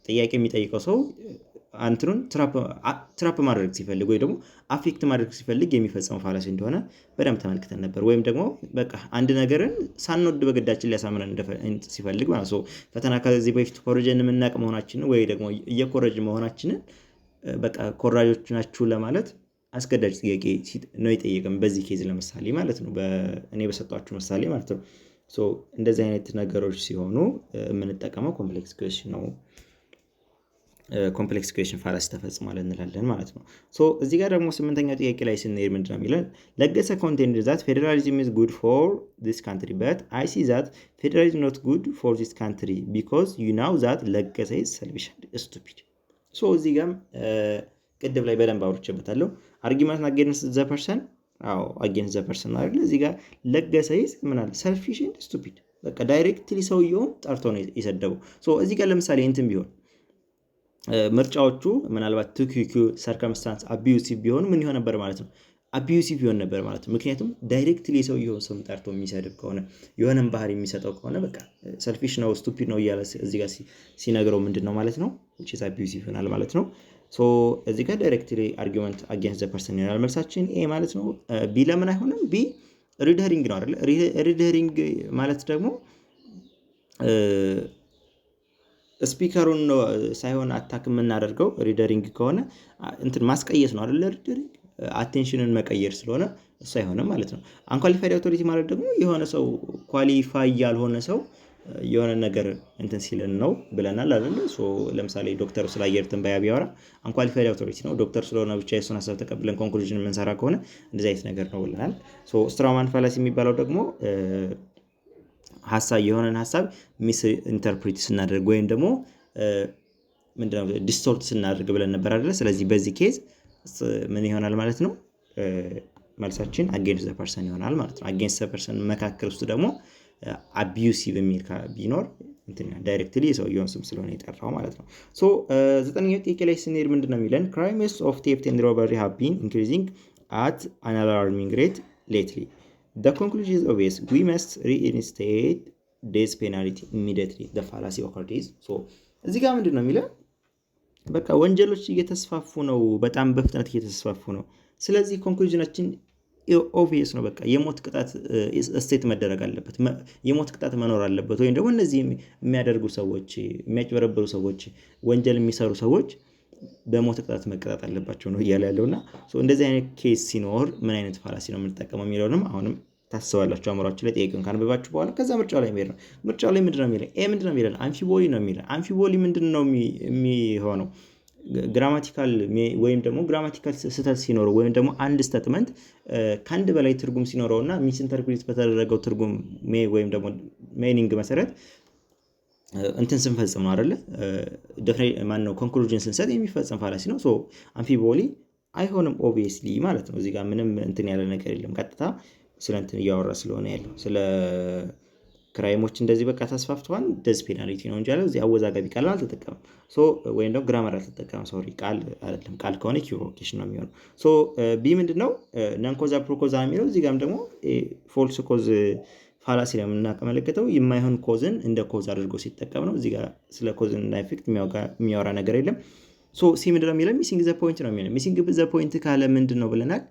ጥያቄ የሚጠይቀው ሰው አንትኑን ትራፕ ማድረግ ሲፈልግ ወይ ደግሞ አፌክት ማድረግ ሲፈልግ የሚፈጸመው ፋላሲ እንደሆነ በደንብ ተመልክተን ነበር። ወይም ደግሞ በቃ አንድ ነገርን ሳንወድ በግዳችን ሊያሳምነን ሲፈልግ ማለት ነው። ፈተና ከዚህ በፊት ኮረጀን የምናውቅ መሆናችንን ወይ ደግሞ እየኮረጅ መሆናችንን በቃ ኮራጆች ናችሁ ለማለት አስገዳጅ ጥያቄ ነው የጠየቀን በዚህ ኬዝ ለምሳሌ ማለት ነው። እኔ በሰጧችሁ ምሳሌ ማለት ነው። ሶ እንደዚህ አይነት ነገሮች ሲሆኑ የምንጠቀመው ኮምፕሌክስ ኩዌስችን ነው። ኮምፕሌክስ ኩዌስችን ፋላሲ ተፈጽሟል እንላለን ማለት ነው። ሶ እዚህ ጋር ደግሞ 8ኛው ጥያቄ ላይ ስንሄድ ምንድን ነው የሚለን ለገሰ ኮንቴንድ ዛት ፌዴራሊዝም ኢዝ ጉድ ፎር ዲስ ካንትሪ በት አይ ሲ ዛት ፌዴራሊዝም ኖት ጉድ ፎር ዲስ ካንትሪ ቢኮዝ ዩ ናው ዛት ለገሰ ኢዝ ሰልፊሽ ስቱፒድ። ሶ እዚህ ጋር ቅድም ላይ በደንብ አውርቼበታለሁ። አርጊመንት አጌንስት ዘ ፐርሰን አጌንስት ዘ ፐርሰን አይደል? እዚህ ጋር ለገሰ ኢዝ ምን አለ ሰልፊሽ ኤንድ ስቱፒድ። በቃ ዳይሬክትሊ ሰውየውን ጠርቶ ነው የሰደበው። ሶ እዚህ ጋር ለምሳሌ እንትን ቢሆን ምርጫዎቹ ምናልባት ቱኪኪ ሰርከምስታንስ አቢዩሲቭ ቢሆኑ ምን ይሆን ነበር ማለት ነው? አቢዩሲቭ ይሆን ነበር ማለት ነው። ምክንያቱም ዳይሬክትሊ ሰውየውን ስም ጠርቶ የሚሰድብ ከሆነ የሆነን ባህሪ የሚሰጠው ከሆነ በቃ ሰልፊሽ ነው ስቱፒድ ነው እያለ እዚህ ጋር ሲነግረው ምንድን ነው ማለት ነው? which is abusive ይሆናል ማለት ነው። ሶ እዚህ ጋር ዳይሬክትሊ አርጊመንት አጌንስት ዘ ፐርሰን ይሆናል መልሳችን ኤ ማለት ነው። ቢ ለምን አይሆንም? ቢ ሪድ ሄሪንግ ነው አይደል? ሪድ ሄሪንግ ማለት ደግሞ ስፒከሩን ሳይሆን አታክ የምናደርገው ሪደሪንግ ከሆነ እንትን ማስቀየስ ነው አይደል? ሪደሪንግ አቴንሽንን መቀየር ስለሆነ እሱ አይሆንም ማለት ነው። አንኳሊፋይድ አውቶሪቲ ማለት ደግሞ የሆነ ሰው ኳሊፋይ ያልሆነ ሰው የሆነ ነገር እንትን ሲልን ነው ብለናል አይደል? ሶ ለምሳሌ ዶክተሩ ስለ አየር ትንበያ ቢያወራ አንኳሊፋይድ አውቶሪቲ ነው። ዶክተር ስለሆነ ብቻ የሱን ሀሳብ ተቀብለን ኮንክሉዥን የምንሰራ ከሆነ እንደዚህ አይነት ነገር ነው ብለናል። ሶ ስትራውማን ፋላሲ የሚባለው ደግሞ የሆነን ሀሳብ ሚስ ኢንተርፕሬት ስናደርግ ወይም ደግሞ ምንድነው ዲስቶርት ስናደርግ ብለን ነበር አይደል? ስለዚህ በዚህ ኬዝ ምን ይሆናል ማለት ነው? መልሳችን አጌንስት ዘ ፐርሰን ይሆናል ማለት ነው። አጌንስት ዘ ፐርሰን መካከል ውስጥ ደግሞ አቢዩሲቭ የሚል ቢኖር ዳይሬክትሊ የሰውየውን ስም ስለሆነ የጠራው ማለት ነው። ሶ 9ኛው ጥያቄ ላይ ስንሄድ ምንድን ነው የሚለን ክራይምስ ኦፍ ቴፍት ኤንድ ሮበሪ ሃቭ ቢን ኢንክሪዚንግ አት አን አላርሚንግ ሬት ሌትሊ the conclusion is obvious we must reinstate death penalty immediately the fallacy occurs. so እዚህ ጋር ምንድን ነው የሚለው በቃ ወንጀሎች እየተስፋፉ ነው፣ በጣም በፍጥነት እየተስፋፉ ነው። ስለዚህ ኮንክሉዥናችን ኦብቪየስ ነው። በቃ የሞት ቅጣት ስቴት መደረግ አለበት፣ የሞት ቅጣት መኖር አለበት። ወይም ደግሞ እነዚህ የሚያደርጉ ሰዎች፣ የሚያጭበረበሩ ሰዎች፣ ወንጀል የሚሰሩ ሰዎች በሞት ቅጣት መቀጣት አለባቸው ነው እያለ ያለውና እንደዚህ አይነት ኬስ ሲኖር ምን አይነት ፋላሲ ነው የምንጠቀመው የሚለውንም አሁንም ታስባላችሁ አእምሯችሁ ላይ ጥያቄውን ካነበባችሁ በኋላ ከዛ ምርጫው ላይ ነው። ምርጫው ላይ ምንድነው የሚለው? ኤ ምንድነው የሚለው? አምፊቦሊ ነው የሚለው። አምፊቦሊ ምንድነው የሚሆነው? ግራማቲካል ወይም ደግሞ ግራማቲካል ስህተት ሲኖረው ወይም ደግሞ አንድ ስቴትመንት ከአንድ በላይ ትርጉም ሲኖረውና ሚስ ኢንተርፕሬት በተደረገው ትርጉም ወይም ደግሞ ሜኒንግ መሰረት እንትን ስንፈጽም ነው አይደለ? ማነው ኮንክሉዥን ስንሰጥ የሚፈጸም ፋላሲ ነው። ሶ አምፊቦሊ አይሆንም ኦብቪየስሊ ማለት ነው። እዚህ ጋር ምንም እንትን ያለ ነገር የለም። ቀጥታ ስለ እንትን እያወራ ስለሆነ ያለው ስለ ክራይሞች እንደዚህ በቃ ተስፋፍተዋል ደዝ ፔናልቲ ነው እንጂ ያለው እዚህ አወዛጋቢ ቃል አልተጠቀመም። ሶ ወይም ደግሞ ግራመር አልተጠቀመም። ሶሪ ቃል አይደለም። ቃል ከሆነ ኢኩቮኬሽን ነው የሚሆነው። ሶ ቢ ምንድነው ነን ኮዛ ፕሮኮዛ የሚለው እዚህ ጋርም ደግሞ ፎልስ ኮዝ ፋላሲ ነው የምናመለክተው። የማይሆን ኮዝን እንደ ኮዝ አድርጎ ሲጠቀም ነው። እዚህ ጋር ስለ ኮዝ እና ኢፌክት የሚያወራ ነገር የለም። ሶ ሲ ምንድነው የሚለው ሚሲንግ ዘ ፖይንት ነው የሚለው። ሚሲንግ ዘ ፖይንት ካለ ምንድን ነው ብለናል?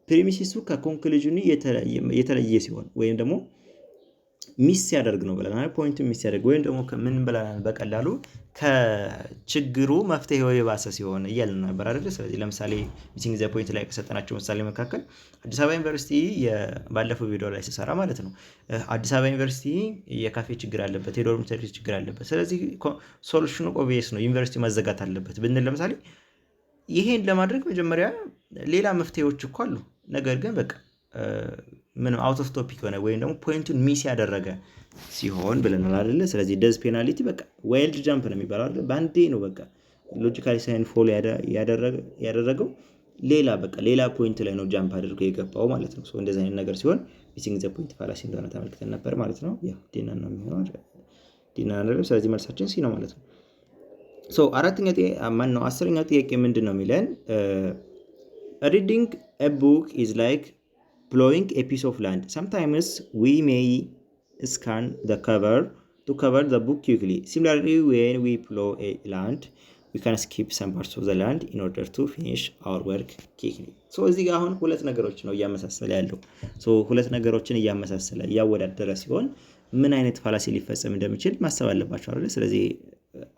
ፕሪሚሲሱ ከኮንክሉዥኑ የተለየ ሲሆን ወይም ደግሞ ሚስ ሲያደርግ ነው ብለናል። ፖይንቱ ሚስ ሲያደርግ ወይም ደግሞ ምን ብለናል? በቀላሉ ከችግሩ መፍትሄው የባሰ ሲሆን እያልን ነበር አይደል? ስለዚህ ለምሳሌ ሚሲንግ ዘ ፖይንት ላይ ከሰጠናቸው ምሳሌ መካከል አዲስ አበባ ዩኒቨርሲቲ ባለፈው ቪዲዮ ላይ ሲሰራ ማለት ነው አዲስ አበባ ዩኒቨርሲቲ የካፌ ችግር አለበት፣ የዶርሚተሪ ችግር አለበት። ስለዚህ ሶሉሽኑ ኦብቪየስ ነው፣ ዩኒቨርሲቲ መዘጋት አለበት ብንል ለምሳሌ ይሄን ለማድረግ መጀመሪያ ሌላ መፍትሄዎች እኮ አሉ። ነገር ግን በቃ ምንም አውት ኦፍ ቶፒክ ሆነ ወይም ደግሞ ፖይንቱን ሚስ ያደረገ ሲሆን ብለናል አይደለ? ስለዚህ ደዝ ፔናልቲ በቃ ዋይልድ ጃምፕ ነው የሚባለው አይደል? ባንዴ ነው በቃ ሎጂካሊ ሳይን ፎሎ ያደረገው ሌላ ፖይንት ላይ ነው ጃምፕ አድርጎ የገባው ማለት ነው። እንደዚህ አይነት ነገር ሲሆን ሚሲንግ ዘ ፖይንት ፋላሲ እንደሆነ ተመልክተን ነበር ማለት ነው። ያው ዲናን ነው የሚሆነው ዲናን። ስለዚህ መልሳችን ሲ ነው ማለት ነው። አስረኛው ጥያቄ ምንድን ነው የሚለን? ሪዲንግ a book is like plowing a piece of land. Sometimes we may scan the cover to cover the book quickly. Similarly, when we plow a land, we can skip some parts of the land in order to finish our work quickly. እዚህ ጋር አሁን ሁለት ነገሮች ነው እያመሳሰለ ያለው። ሁለት ነገሮችን እያመሳሰለ እያወዳደረ ሲሆን ምን አይነት ፋላሲ ሊፈጸም እንደሚችል ማሰብ አለባቸው አይደል? ስለዚህ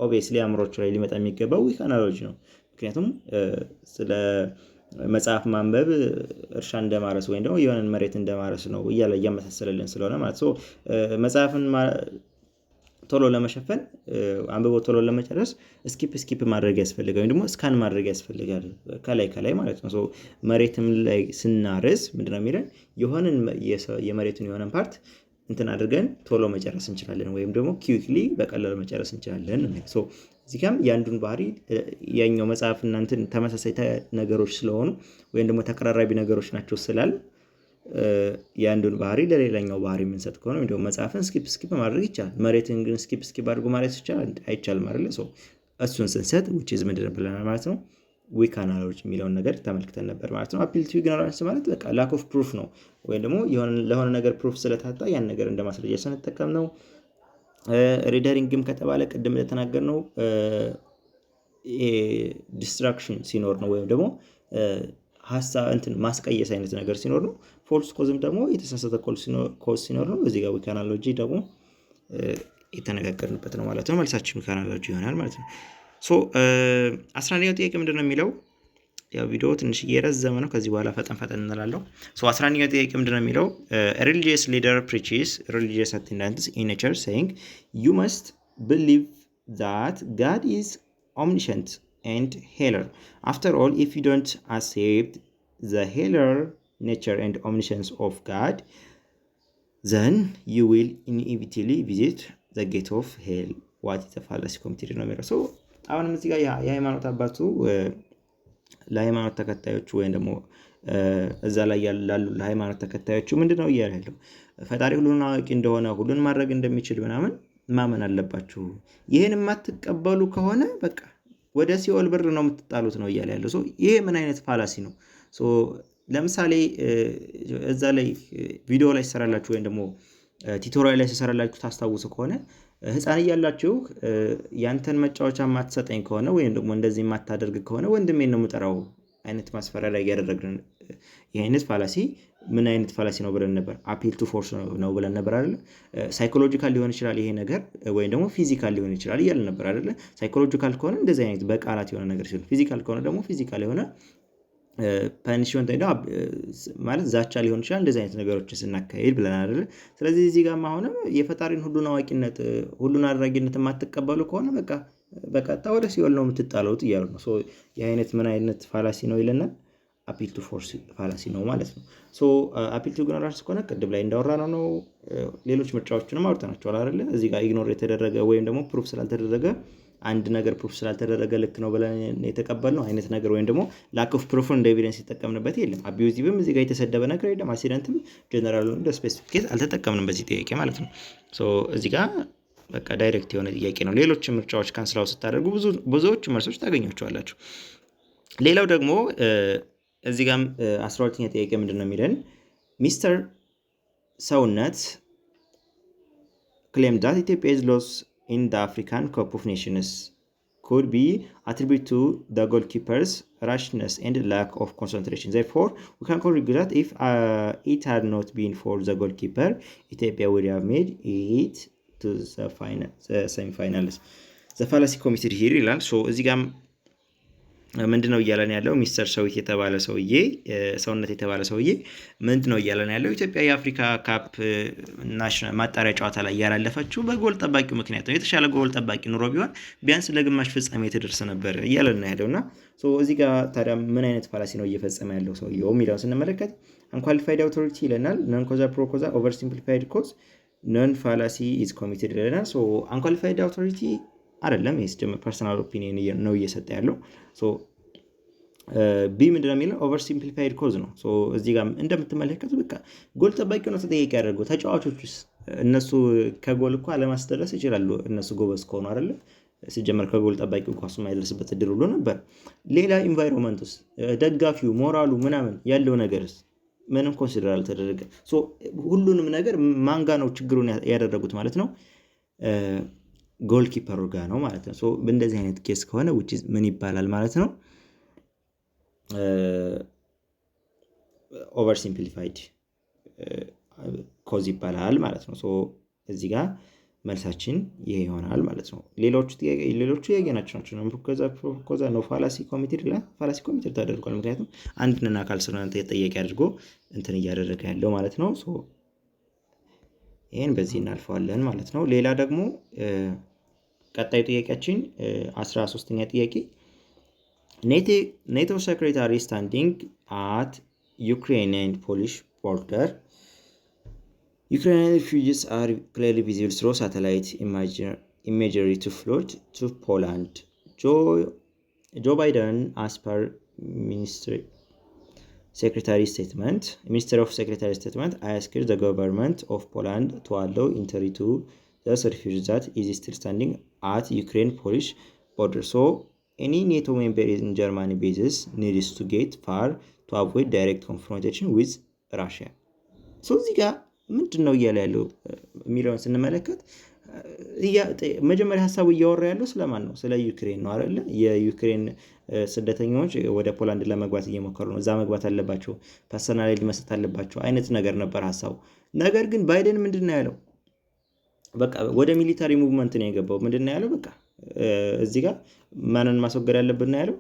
ኦብቪየስሊ አእምሮአችሁ ላይ ሊመጣ የሚገባው ዊክ አናሎጂ ነው። ምክንያቱም ስለ መጽሐፍ ማንበብ እርሻ እንደማረስ ወይም ደግሞ የሆነን መሬት እንደማረስ ነው እያለ እያመሳሰለልን ስለሆነ ማለት ነው። መጽሐፍን ቶሎ ለመሸፈን አንብቦ ቶሎ ለመጨረስ ስኪፕ ማድረግ ያስፈልጋል፣ ወይም ደግሞ ስካን ማድረግ ያስፈልጋል ከላይ ማለት ነው። መሬትም ላይ ስናርስ ምንድነው የሚለን? የሆነን የመሬቱን የሆነን ፓርት እንትን አድርገን ቶሎ መጨረስ እንችላለን፣ ወይም ደግሞ ኪዊክሊ በቀላሉ መጨረስ እንችላለን። እዚህ ጋም የአንዱን ባህሪ ያኛው መጽሐፍ እና እንትን ተመሳሳይ ነገሮች ስለሆኑ ወይም ደግሞ ተቀራራቢ ነገሮች ናቸው ስላል የአንዱን ባህሪ ለሌላኛው ባህሪ የምንሰጥ ከሆነ ወይም ደግሞ መጽሐፍን ስኪፕ ማድረግ ይቻላል፣ መሬትን ግን ስኪፕ አድርጎ ማለት ይቻላል አይቻልም አይደል? እሱን ስንሰጥ which is ምንድን ብለናል ማለት ነው? ዊክ አናሎጂ የሚለውን ነገር ተመልክተን ነበር ማለት ነው። አፒል ቱ ኢግኖራንስ ማለት በቃ ላክ ኦፍ ፕሩፍ ነው፣ ወይም ደግሞ ለሆነ ነገር ፕሩፍ ስለታጣ ያን ነገር እንደማስረጃ ስንጠቀም ነው። ሪደሪንግም ከተባለ ቅድም እንደተናገር ነው ዲስትራክሽን ሲኖር ነው፣ ወይም ደግሞ ሀሳብ እንትን ማስቀየስ አይነት ነገር ሲኖር ነው። ፎልስ ኮዝም ደግሞ የተሳሳተ ኮዝ ሲኖር ነው። እዚህ ጋር ዊክ አናሎጂ ደግሞ የተነጋገርንበት ነው ማለት ነው። መልሳችን ዊክ አናሎጂ ይሆናል ማለት ነው። 11ኛው ጥያቄ ምንድነው የሚለው? ያው ቪዲዮ ትንሽ እየረዘመ ነው፣ ከዚህ በኋላ ፈጠን እንላለው። 11ኛው ጥያቄ ምንድነው የሚለው? religious leader preaches religious attendants in a church saying you must believe that God is omniscient and healer. After all, if you don't accept the healer nature and omniscience of God, then you will inevitably visit the gate of hell. What is the fallacy committed ነው የሚለው? አሁንም እዚህ ጋር የሃይማኖት አባቱ ለሃይማኖት ተከታዮቹ ወይም ደግሞ እዛ ላይ ያላሉ ለሃይማኖት ተከታዮቹ ምንድነው እያለ ያለው? ፈጣሪ ሁሉን አዋቂ እንደሆነ ሁሉን ማድረግ እንደሚችል ምናምን ማመን አለባችሁ። ይሄን የማትቀበሉ ከሆነ በቃ ወደ ሲኦል ብር ነው የምትጣሉት ነው እያለ ያለው። ይሄ ምን አይነት ፋላሲ ነው? ለምሳሌ እዛ ላይ ቪዲዮ ላይ ሰራላችሁ ወይም ደግሞ ቲቶሪያል ላይ ሰራላችሁ ታስታውሱ ከሆነ ህፃን እያላችሁ ያንተን መጫወቻ ማትሰጠኝ ከሆነ ወይም ደግሞ እንደዚህ ማታደርግ ከሆነ ወንድሜን ነው የምጠራው አይነት ማስፈራሪያ ያደረግን። ይሄ አይነት ፋላሲ ምን አይነት ፋላሲ ነው ብለን ነበር? አፒል ቱ ፎርስ ነው ብለን ነበር አይደል? ሳይኮሎጂካል ሊሆን ይችላል ይሄ ነገር፣ ወይም ደግሞ ፊዚካል ሊሆን ይችላል እያልን ነበር አይደል? ሳይኮሎጂካል ከሆነ እንደዚህ አይነት በቃላት የሆነ ነገር ሲሆን፣ ፊዚካል ከሆነ ደግሞ ፊዚካል የሆነ ፐኒሽመንት ማለት ዛቻ ሊሆን ይችላል። እንደዚህ አይነት ነገሮችን ስናካሄድ ብለን አይደል? ስለዚህ እዚህ ጋር አሁንም የፈጣሪን ሁሉን አዋቂነት ሁሉን አድራጊነት የማትቀበሉ ከሆነ በቀጥታ ወደ ሲኦል ነው የምትጣሉት እያሉ ነው። የአይነት ምን አይነት ፋላሲ ነው ይለናል? አፒል ቱ ፎርስ ፋላሲ ነው ማለት ነው። አፒል ቱ ኢግኖራንስ ከሆነ ቅድም ላይ እንዳወራ ነው ሌሎች ምርጫዎችንም አውርተናቸዋል አይደል? እዚህ ጋር ኢግኖር የተደረገ ወይም ደግሞ ፕሩፍ ስላልተደረገ አንድ ነገር ፕሩፍ ስላልተደረገ ልክ ነው ብለን የተቀበልነው አይነት ነገር ወይም ደግሞ ላክ ኦፍ ፕሩፍ እንደ ኤቪደንስ የተጠቀምንበት የለም። አቢዩዚቭም እዚህ ጋር የተሰደበ ነገር የለም። አክሲደንትም ጀነራል እንደ ስፔሲፊክ ኬዝ አልተጠቀምንም በዚህ ጥያቄ ማለት ነው። እዚህ ጋር በቃ ዳይሬክት የሆነ ጥያቄ ነው። ሌሎች ምርጫዎች ካንስላው ስታደርጉ ብዙዎቹ መልሶች ታገኟቸዋላችሁ። ሌላው ደግሞ እዚህ ጋር 12ኛ ጥያቄ ምንድን ነው የሚለን? ሚስተር ሰውነት claimed that Ethiopia's loss in the African Cup of Nations could be attributed to the goalkeeper's rashness and lack of concentration. Therefore, we can conclude that if it had not been for the goalkeeper, Ethiopia would have made it to the semi-finals. The fallacy committed here ይላል። እዚህ ጋር ምንድነው እያለን ያለው? ሚስተር ሰውነት የተባለ ሰውዬ ምንድነው እያለን ያለው? ኢትዮጵያ የአፍሪካ ካፕ ናሽናል ማጣሪያ ጨዋታ ላይ ያላለፈችው በጎል ጠባቂው ምክንያት ነው። የተሻለ ጎል ጠባቂ ኑሮ ቢሆን ቢያንስ ለግማሽ ፍጻሜ ትደርስ ነበር እያለን ያለውና እዚህ ጋር ታዲያ ምን አይነት ፋላሲ ነው እየፈጸመ ያለው ሰውዬው የሚለውን ስንመለከት አንኳሊፋይድ አውቶሪቲ ይለናል። ነን ኮዛ ፕሮኮዛ ኦቨር ሲምፕሊፋይድ ኮዝ ነን ፋላሲ ኢዝ ኮሚትድ ይለናል። አንኳሊፋይድ አውቶሪቲ አይደለም። ሲጀምር ፐርሰናል ኦፒኒየን ነው እየሰጠ ያለው። ቢ ምንድነው የሚለው ኦቨር ሲምፕሊፋይድ ኮዝ ነው። እዚህ ጋር እንደምትመለከቱ በቃ ጎል ጠባቂ ነው ተጠያቂ ያደርገው። ተጫዋቾችስ እነሱ ከጎል እኮ አለማስደረስ ይችላሉ እነሱ ጎበዝ ከሆኑ አይደለ። ሲጀመር ከጎል ጠባቂ ኳሱ የማይደርስበት እድል ሁሉ ነበር። ሌላ ኢንቫይሮንመንትስ ደጋፊው ሞራሉ ምናምን ያለው ነገርስ ምንም ኮንሲደር አልተደረገ። ሁሉንም ነገር ማንጋ ነው ችግሩን ያደረጉት ማለት ነው ጎል ኪፐሩ ጋር ነው ማለት ነው። በእንደዚህ አይነት ኬስ ከሆነ ምን ይባላል ማለት ነው? ኦቨር ሲምፕሊፋይድ ኮዝ ይባላል ማለት ነው። እዚህ ጋር መልሳችን ይሄ ይሆናል ማለት ነው። ሌሎቹ ያገናቸው ናቸው። ከዛ ነው ፋላሲ ኮሚትድ ላይ ፋላሲ ኮሚትድ ተደርጓል። ምክንያቱም አንድን አካል ስለሆነ ተጠያቂ አድርጎ እንትን እያደረገ ያለው ማለት ነው። ይሄን በዚህ እናልፈዋለን ማለት ነው። ሌላ ደግሞ ቀጣዩ ጥያቄያችን 13ኛ ጥያቄ ኔቶ ሴክሬታሪ ስታንዲንግ አት ዩክሬን ኤንድ ፖሊሽ ቦርደር Ukrainian refugees are clearly visible through satellite imagery to float to Poland. Joe Biden, as per Minister of Secretary statement, asked the government of Poland to allow entry to those refugees that is still standing at Ukraine-Polish border. Any NATO member in Germany bases needs to get far to avoid direct confrontation with Russia. እዚህ ጋር ምንድን ነው እያለ ያለው የሚለውን ስንመለከት መጀመሪያ ሀሳቡ እያወራ ያለው ስለማን ነው? ስለ ዩክሬን ነው አይደለ? የዩክሬን ስደተኞች ወደ ፖላንድ ለመግባት እየሞከሩ ነው። እዛ መግባት አለባቸው፣ ፐርሰናል መስጠት አለባቸው አይነት ነገር ነበር ሀሳቡ። ነገር ግን ባይደን ምንድን ነው ያለው? በቃ ወደ ሚሊታሪ ሙቭመንት ነው የገባው። ምንድን ነው ያለው? በቃ እዚህ ጋር ማንን ማስወገድ ያለብን ነው ያለው?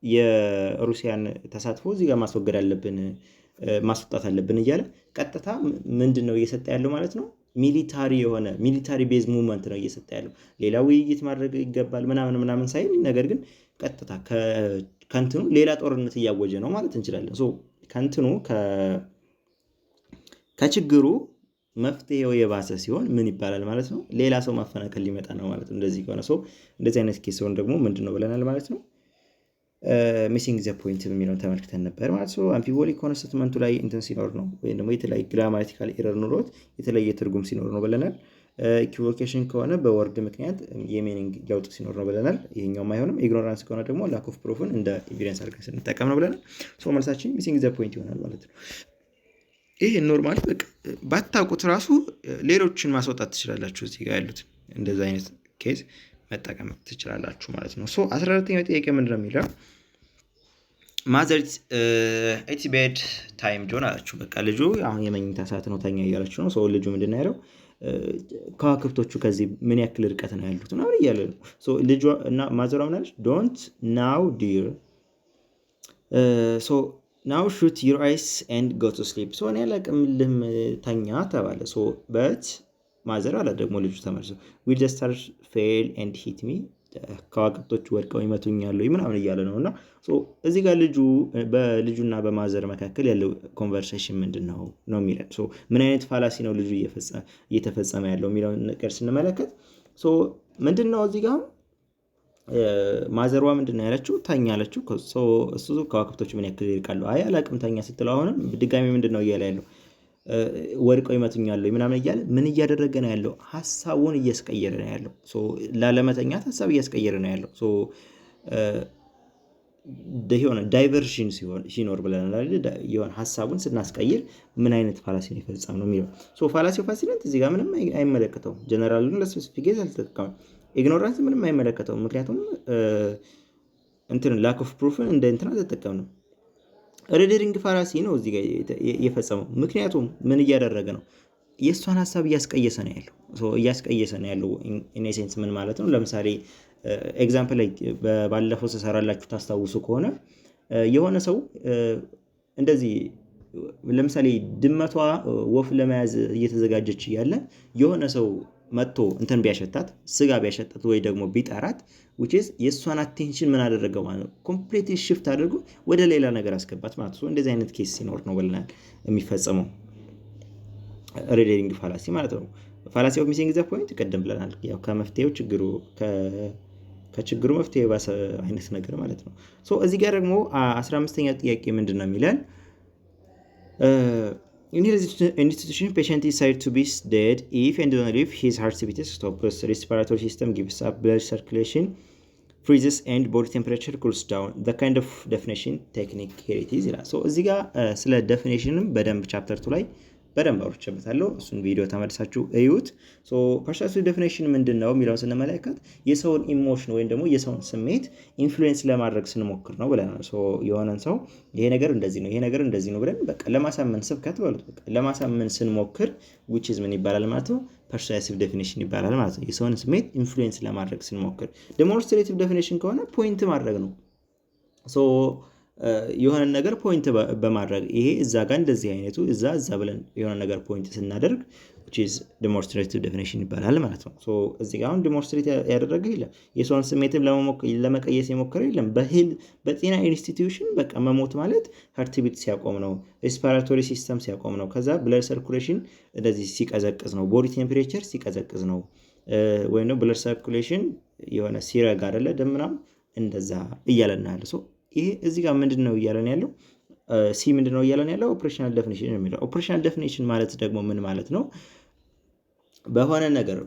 የሩሲያን ተሳትፎ እዚህ ጋር ማስወገድ አለብን፣ ማስወጣት አለብን እያለ ቀጥታ ምንድን ነው እየሰጠ ያለው ማለት ነው? ሚሊታሪ ቤዝ ሙቭመንት ነው እየሰጠ ያለው። ሌላ ውይይት ማድረግ ይገባል ምናምን ሳይል፣ ነገር ግን ቀጥታ ከንትኑ ሌላ ጦርነት እያወጀ ነው ማለት እንችላለን። ከንትኑ ከችግሩ መፍትሄው የባሰ ሲሆን ምን ይባላል ማለት ነው? ሌላ ሰው ማፈናቀል ሊመጣ ነው ማለት ነው። እንደዚህ ከሆነ እንደዚህ አይነት ኬስ ሲሆን ደግሞ ምንድን ነው ብለናል ማለት ነው? ሚሲንግ ዘ ፖይንት የሚለውን ተመልክተን ነበር ማለት ነው። አምፊቦሊክ ሆነ ስቴትመንቱ ላይ እንትን ሲኖር ነው ወይም ደግሞ የተለያየ ግራማቲካል ኤረር ኑሮት የተለየ ትርጉም ሲኖር ነው ብለናል። ኢኩቮኬሽን ከሆነ በወርድ ምክንያት የሚኒንግ ለውጥ ሲኖር ነው ብለናል። ይሄኛውም አይሆንም። ኢግኖራንስ ከሆነ ደግሞ ላክ ኦፍ ፕሩፍን እንደ ኤቪደንስ አድርገን ስንጠቀም ነው ብለናል። መልሳችን ሚሲንግ ዘ ፖይንት ይሆናል ማለት ነው። ይሄ ኖርማል ባታውቁት ራሱ ሌሎችን ማስወጣት ትችላላችሁ። እዚህ ጋር ያሉት እንደዛ አይነት ኬዝ መጠቀም ትችላላችሁ ማለት ነው። 14ኛው ጥያቄ ምንድነው የሚለው ማዘር ኢትስ ቤድ ታይም ጆን አላችሁ። በቃ ልጁ አሁን የመኝታ ሰዓት ነው ተኛ እያለችው ነው። ልጁ ምንድን ነው ያለው? ከዋክብቶቹ ከዚህ ምን ያክል ርቀት ነው ያሉት ነው እያለ ነው። ልጁ እና ማዘሯ ምን አለች? ዶንት ናው ዲር ናው ሹት ዩር አይስ ኤንድ ጎ ቱ ስሊፕ። እኔ አላቅምልህም ተኛ ተባለ። በት ማዘር አለ ደግሞ ልጁ ተመልሶ ዊል ዘ ስታርስ ፌል ኤንድ ሂት ሚ፣ ከዋክብቶቹ ወድቀው ይመቱኛል ምናምን እያለ ነው። እና እዚህ ጋር በልጁና በማዘር መካከል ያለው ኮንቨርሴሽን ምንድን ነው የሚለን። ምን አይነት ፋላሲ ነው ልጁ እየተፈጸመ ያለው የሚለውን ነገር ስንመለከት ምንድን ነው እዚህ ጋር ማዘሯ ምንድን ነው ያለችው? ተኛ አለችው። እሱ ከዋክብቶቹ ምን ያክል ይርቃሉ? አይ አላቅም ተኛ ስትለው አሁንም ድጋሚ ምንድን ነው እያለ ያለው? ወድቀው ይመቱኛል ምናምን እያለ ምን እያደረገ ነው ያለው? ሀሳቡን እያስቀየረ ነው ያለው። ላለመተኛት ሀሳብ እያስቀየረ ነው ያለው። የሆነ ዳይቨርሽን ሲኖር ብለናል። የሆነ ሀሳቡን ስናስቀይር ምን አይነት ፋላሲ ነው የፈጸም ነው የሚለው። ፋላሲው ፋሲሊቲ እዚህ ጋር ምንም አይመለከተውም። ጀነራሉን ለስፔሲፊክ ኬዝ አልተጠቀመም። ኢግኖራንስ ምንም አይመለከተውም። ምክንያቱም ላክ ኦፍ ፕሩፍን እንደ እንትን አልተጠቀምንም። ሬዲንግ ፋላሲ ነው እዚህ ጋር የፈጸመው። ምክንያቱም ምን እያደረገ ነው? የእሷን ሀሳብ እያስቀየሰ ነው ያለው። ኢን ሴንስ ምን ማለት ነው? ለምሳሌ ኤግዛምፕል ላይ ባለፈው ስሰራላችሁ ታስታውሱ ከሆነ የሆነ ሰው እንደዚህ ለምሳሌ ድመቷ ወፍ ለመያዝ እየተዘጋጀች እያለ የሆነ ሰው መጥቶ እንትን ቢያሸታት፣ ስጋ ቢያሸታት ወይ ደግሞ ቢጠራት which is የእሷን አቴንሽን ምን አደረገው ማለት ነው? ኮምፕሊትሊ ሽፍት አድርጎ ወደ ሌላ ነገር አስገባት ማለት ነው። እንደዚህ አይነት ኬስ ሲኖር ነው ብለናል የሚፈጸመው ሬዲንግ ፋላሲ ማለት ነው። ፋላሲ ኦፍ ሚሲንግ ዘ ፖይንት ቀደም ብለናል። ያው ከመፍትሄው ከችግሩ መፍትሄ የባሰ አይነት ነገር ማለት ነው። ሶ እዚህ ጋር ደግሞ 15ኛ ጥያቄ ምንድን ነው የሚለን? In his institution, patient is said to be dead if and only if his heart beat stops, respiratory system gives up, blood circulation freezes and body temperature cools down. The kind of definition technique here it is ይላል። ሶ እዚህ ጋር ስለ ዴፊኒሽንም በደንብ ቻፕተር 2 ላይ በደንብ አውርቼበታለሁ። እሱን ቪዲዮ ተመልሳችሁ እዩት። ሶ ፐርሱሲቭ ዴፊኒሽን ምንድን ነው የሚለውን ስንመለከት የሰውን ኢሞሽን ወይም ደግሞ የሰውን ስሜት ኢንፍሉዌንስ ለማድረግ ስንሞክር ነው ብለናል። ሶ የሆነን ሰው ይሄ ነገር እንደዚህ ነው፣ ይሄ ነገር እንደዚህ ነው ብለን በቃ ለማሳመን ስብከት በሉት በቃ ለማሳመን ስንሞክር which is ምን ይባላል ማለት ነው? ፐርሱሲቭ ዴፊኒሽን ይባላል ማለት ነው። የሰውን ስሜት ኢንፍሉዌንስ ለማድረግ ስንሞክር። ዴሞንስትሬቲቭ ዴፊኒሽን ከሆነ ፖይንት ማድረግ ነው። ሶ የሆነ ነገር ፖይንት በማድረግ ይሄ እዛ ጋር እንደዚህ አይነቱ እዛ ብለን የሆነ ነገር ፖይንት ስናደርግ which is demonstrative definition ይባላል ማለት ነው። ሶ እዚህ ጋር አሁን ዲሞንስትሬት ያደረገ የለም፣ የሰውን ስሜትም ለመቀየስ የሞከረ የለም። በጤና ኢንስቲትዩሽን በቃ መሞት ማለት ሃርት ቢት ሲያቆም ነው፣ ሬስፓራቶሪ ሲስተም ሲያቆም ነው፣ ከዛ ብለድ ሰርኩሌሽን እንደዚህ ሲቀዘቅዝ ነው፣ ቦዲ ቴምፕሬቸር ሲቀዘቅዝ ነው፣ ወይም ነው ብለድ ሰርኩሌሽን የሆነ ሲረጋ አይደለ ደም ምናምን እንደዛ እያለን ያለ። ሶ ይሄ እዚህ ጋር ምንድነው እያለን ያለው? ሲ ምንድነው እያለን ያለው? ኦፕሬሽናል ዴፊኒሽን የሚለው። ኦፕሬሽናል ዴፊኒሽን ማለት ደግሞ ምን ማለት ነው? በሆነ ነገር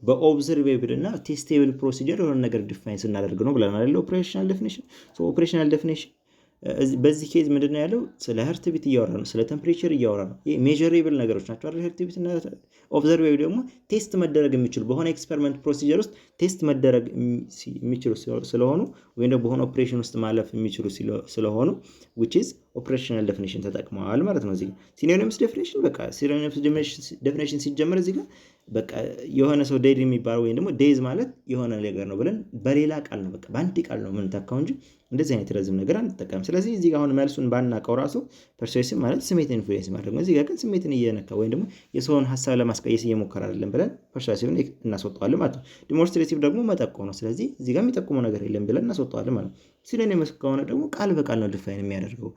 በኦብዘርቬብል እና ቴስቴብል ፕሮሲጀር የሆነ ነገር ዲፋይን ስናደርግ ነው ብለን አይደል? ኦፕሬሽናል ዴፊኒሽን። ሶ ኦፕሬሽናል ዴፊኒሽን በዚህ ኬዝ ምንድነው ያለው? ስለ ሀርት ቢት እያወራ ነው፣ ስለ ቴምፕሬቸር እያወራ ነው። ይሄ ሜዠሬብል ነገሮች ናቸው አይደል? ሀርት ቢት እና ኦብዘርቬብል ደግሞ ቴስት መደረግ የሚችሉ በሆነ ኤክስፐሪመንት ፕሮሲጀር ውስጥ ቴስት መደረግ የሚችሉ ስለሆኑ ወይም ደግሞ በሆነ ኦፕሬሽን ውስጥ ማለፍ የሚችሉ ስለሆኑ which is ኦፕሬሽናል ዴፊኒሽን ተጠቅመዋል ማለት ነው። እዚህ ሲኖኒምስ ዴፊኒሽን በቃ ሲኖኒምስ ዴፊኒሽን ሲጀመር እዚህ ጋር በቃ የሆነ ሰው ዴድ የሚባለው ወይም ደግሞ ዴዝ ማለት የሆነ ነገር ነው ብለን በሌላ ቃል ነው በቃ በአንድ ቃል ነው የምንተካው እንጂ እንደዚህ አይነት ረዝም ነገር አንጠቀም። ስለዚህ እዚህ ጋር አሁን መልሱን ባናቀው ራሱ ፐርሱሲቭ ማለት ስሜትን ኢንፍሉዌንስ ማድረግ ነው። እዚህ ጋር ግን ስሜትን እየነካ ወይም ደግሞ የሰውን ሀሳብ ለማስቀየስ እየሞከረ አይደለም ብለን ፐርሱሲቭን እናስወጣዋለን ማለት ነው። ዲሞንስትሬቲቭ ደግሞ መጠቆም ነው። ስለዚህ እዚህ ጋር የሚጠቁመው ነገር የለም ብለን እናስወጣዋለን ማለት ነው። ሲኖኒምስ ከሆነ ደግሞ ቃል በቃል ነው ዲፋይን የሚያደርገው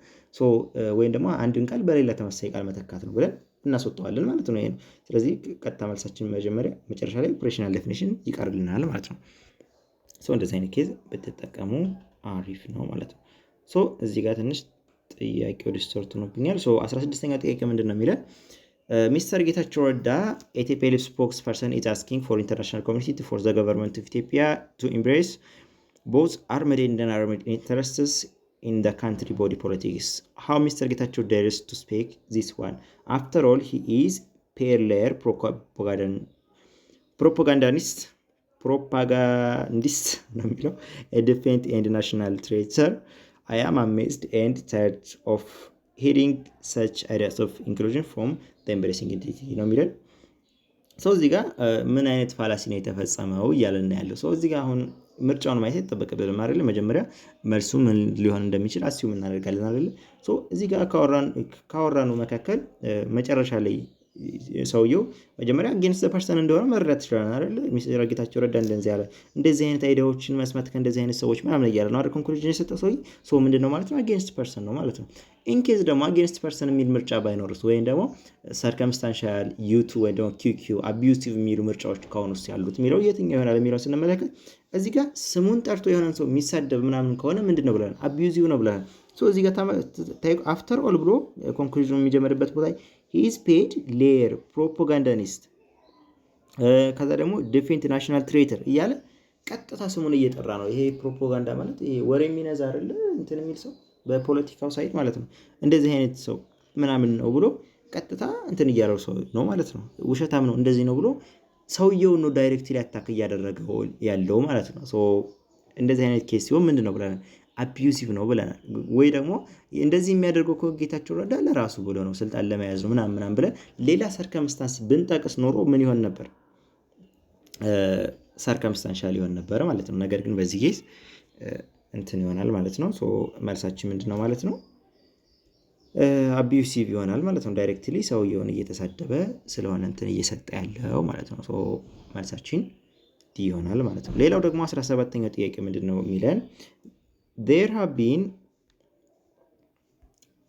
ወይም ደግሞ አንድን ቃል በሌላ ተመሳሳይ ቃል መተካት ነው ብለን እናስወጣዋለን ማለት ነው። ይሄን ስለዚህ ቀጥታ መልሳችን መጨረሻ ላይ ኦፕሬሽናል ዴፊኒሽን ይቀርልናል ማለት ነው። እንደዚህ አይነት ኬዝ ብትጠቀሙ አሪፍ ነው ማለት ነው። እዚህ ጋር ትንሽ ጥያቄው ዲስቶርት ሆኖብኛል። 16ኛ ጥያቄ ምንድን ነው የሚለን? ሚስተር ጌታቸው ረዳ የቲፒኤልኤፍ ስፖክስ ፐርሰን ኢዝ አስኪንግ ፎር ኢንተርናሽናል ኮሚኒቲ ፎር ዘ ገቨርንመንት ኦፍ ኢትዮጵያ ቱ ኢምብሬስ ቦዝ አርምድ ኤንድ አንአርምድ ኢንተረስትስ in the country body politics. How Mr. Getachew dares to speak this one? After all, he is peer-layer propagandist, a defiant and national traitor. I am amazed and tired of hearing such ideas of inclusion from the embracing entity. ነው የሚለን። እዚህ ጋር ምን አይነት ፋላሲ ነው የተፈጸመው እያለን ያለው። እዚህ ጋር አሁን ምርጫውን ማየት ይጠበቅብናል አይደል? መጀመሪያ መልሱ ምን ሊሆን እንደሚችል አስዩም እናደርጋለን አይደል? እዚህ ጋር ካወራኑ መካከል መጨረሻ ላይ ሰውየው መጀመሪያ አጌንስት ዘ ፐርሰን እንደሆነ መረዳት ይችላል አይደል? ሚስተር ጌታቸው ረዳ እንደዚህ አይነት አይዲያዎችን መስማት ከእንደዚህ አይነት ሰዎች ምናምን እያለ ነው አይደል? ኮንክሉዥን የሰጠው ሰውዬ ምንድነው ማለት ነው? አጌንስት ፐርሰን ነው ማለት ነው። ኢንኬዝ ደግሞ አጌንስት ፐርሰን የሚል ምርጫ ባይኖርስ ወይም ደግሞ ሰርከምስታንሻል ዩቱ ወይ ደግሞ ኪው አቢዩሲቭ የሚሉ ምርጫዎች ከሆኑስ ያሉት የሚለው የትኛው ይሆናል የሚለው ስንመለከት እዚህ ጋር ስሙን ጠርቶ የሆነን ሰው የሚሳደብ ምናምን ከሆነ ምንድን ነው ብለናል? አቢዩዚቭ ነው ብለናል። እዚህ ጋር አፍተር ኦል ብሎ ኮንክሉዥን የሚጀምርበት ቦታ he is paid layer propagandist ከዛ ደግሞ ዲፌንት ናሽናል ትሬተር እያለ ቀጥታ ስሙን እየጠራ ነው። ይሄ ፕሮፓጋንዳ ማለት ይሄ ወሬ የሚነዛ አይደለ እንትን የሚል ሰው በፖለቲካው ሳይት ማለት ነው። እንደዚህ አይነት ሰው ምናምን ነው ብሎ ቀጥታ እንትን እያለው ሰው ነው ማለት ነው። ውሸታም ነው እንደዚህ ነው ብሎ ሰውየው ነው ዳይሬክትሊ አታክ እያደረገው ያለው ማለት ነው። እንደዚህ አይነት ኬስ ሲሆን ምንድን ነው ብለናል? አቢዩሲቭ ነው ብለናል። ወይ ደግሞ እንደዚህ የሚያደርገው ጌታቸው ረዳ ለራሱ ብሎ ነው ስልጣን ለመያዝ ነው ምናምን ብለን ሌላ ሰርከምስታንስ ብንጠቅስ ኖሮ ምን ይሆን ነበር? ሰርከምስታንሻል ይሆን ነበር ማለት ነው። ነገር ግን በዚህ ኬስ እንትን ይሆናል ማለት ነው። መልሳችን ምንድን ነው ማለት ነው? አቢዩሲቭ ይሆናል ማለት ነው። ዳይሬክትሊ ሰውየውን እየተሳደበ ስለሆነ እንትን እየሰጠ ያለው ማለት ነው። መልሳችን ዲ ይሆናል ማለት ነው። ሌላው ደግሞ 17ኛው ጥያቄ ምንድን ነው የሚለን? there have been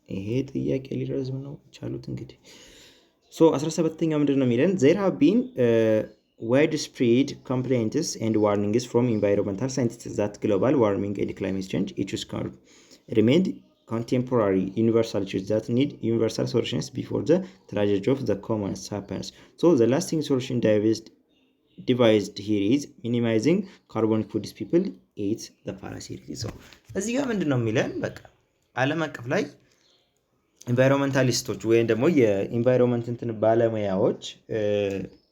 ይሄ ጥያቄ ሊረዝም ነው ቻሉት እንግዲህ ሶ 17ኛው ምንድን ነው የሚለን there have been widespread complaints and warnings from environmental scientists that global warming and climate change issues remain contemporary universal issues that need universal solutions before the tragedy of the commons happens. So the lasting solution devised here is minimizing carbonic food people eat the parasitic. So እዚህ ጋር ምንድን ነው የሚለን በቃ ዓለም አቀፍ ላይ ኢንቫይሮንመንታሊስቶች ወይም ደግሞ የኢንቫይሮንመንት እንትን ባለሙያዎች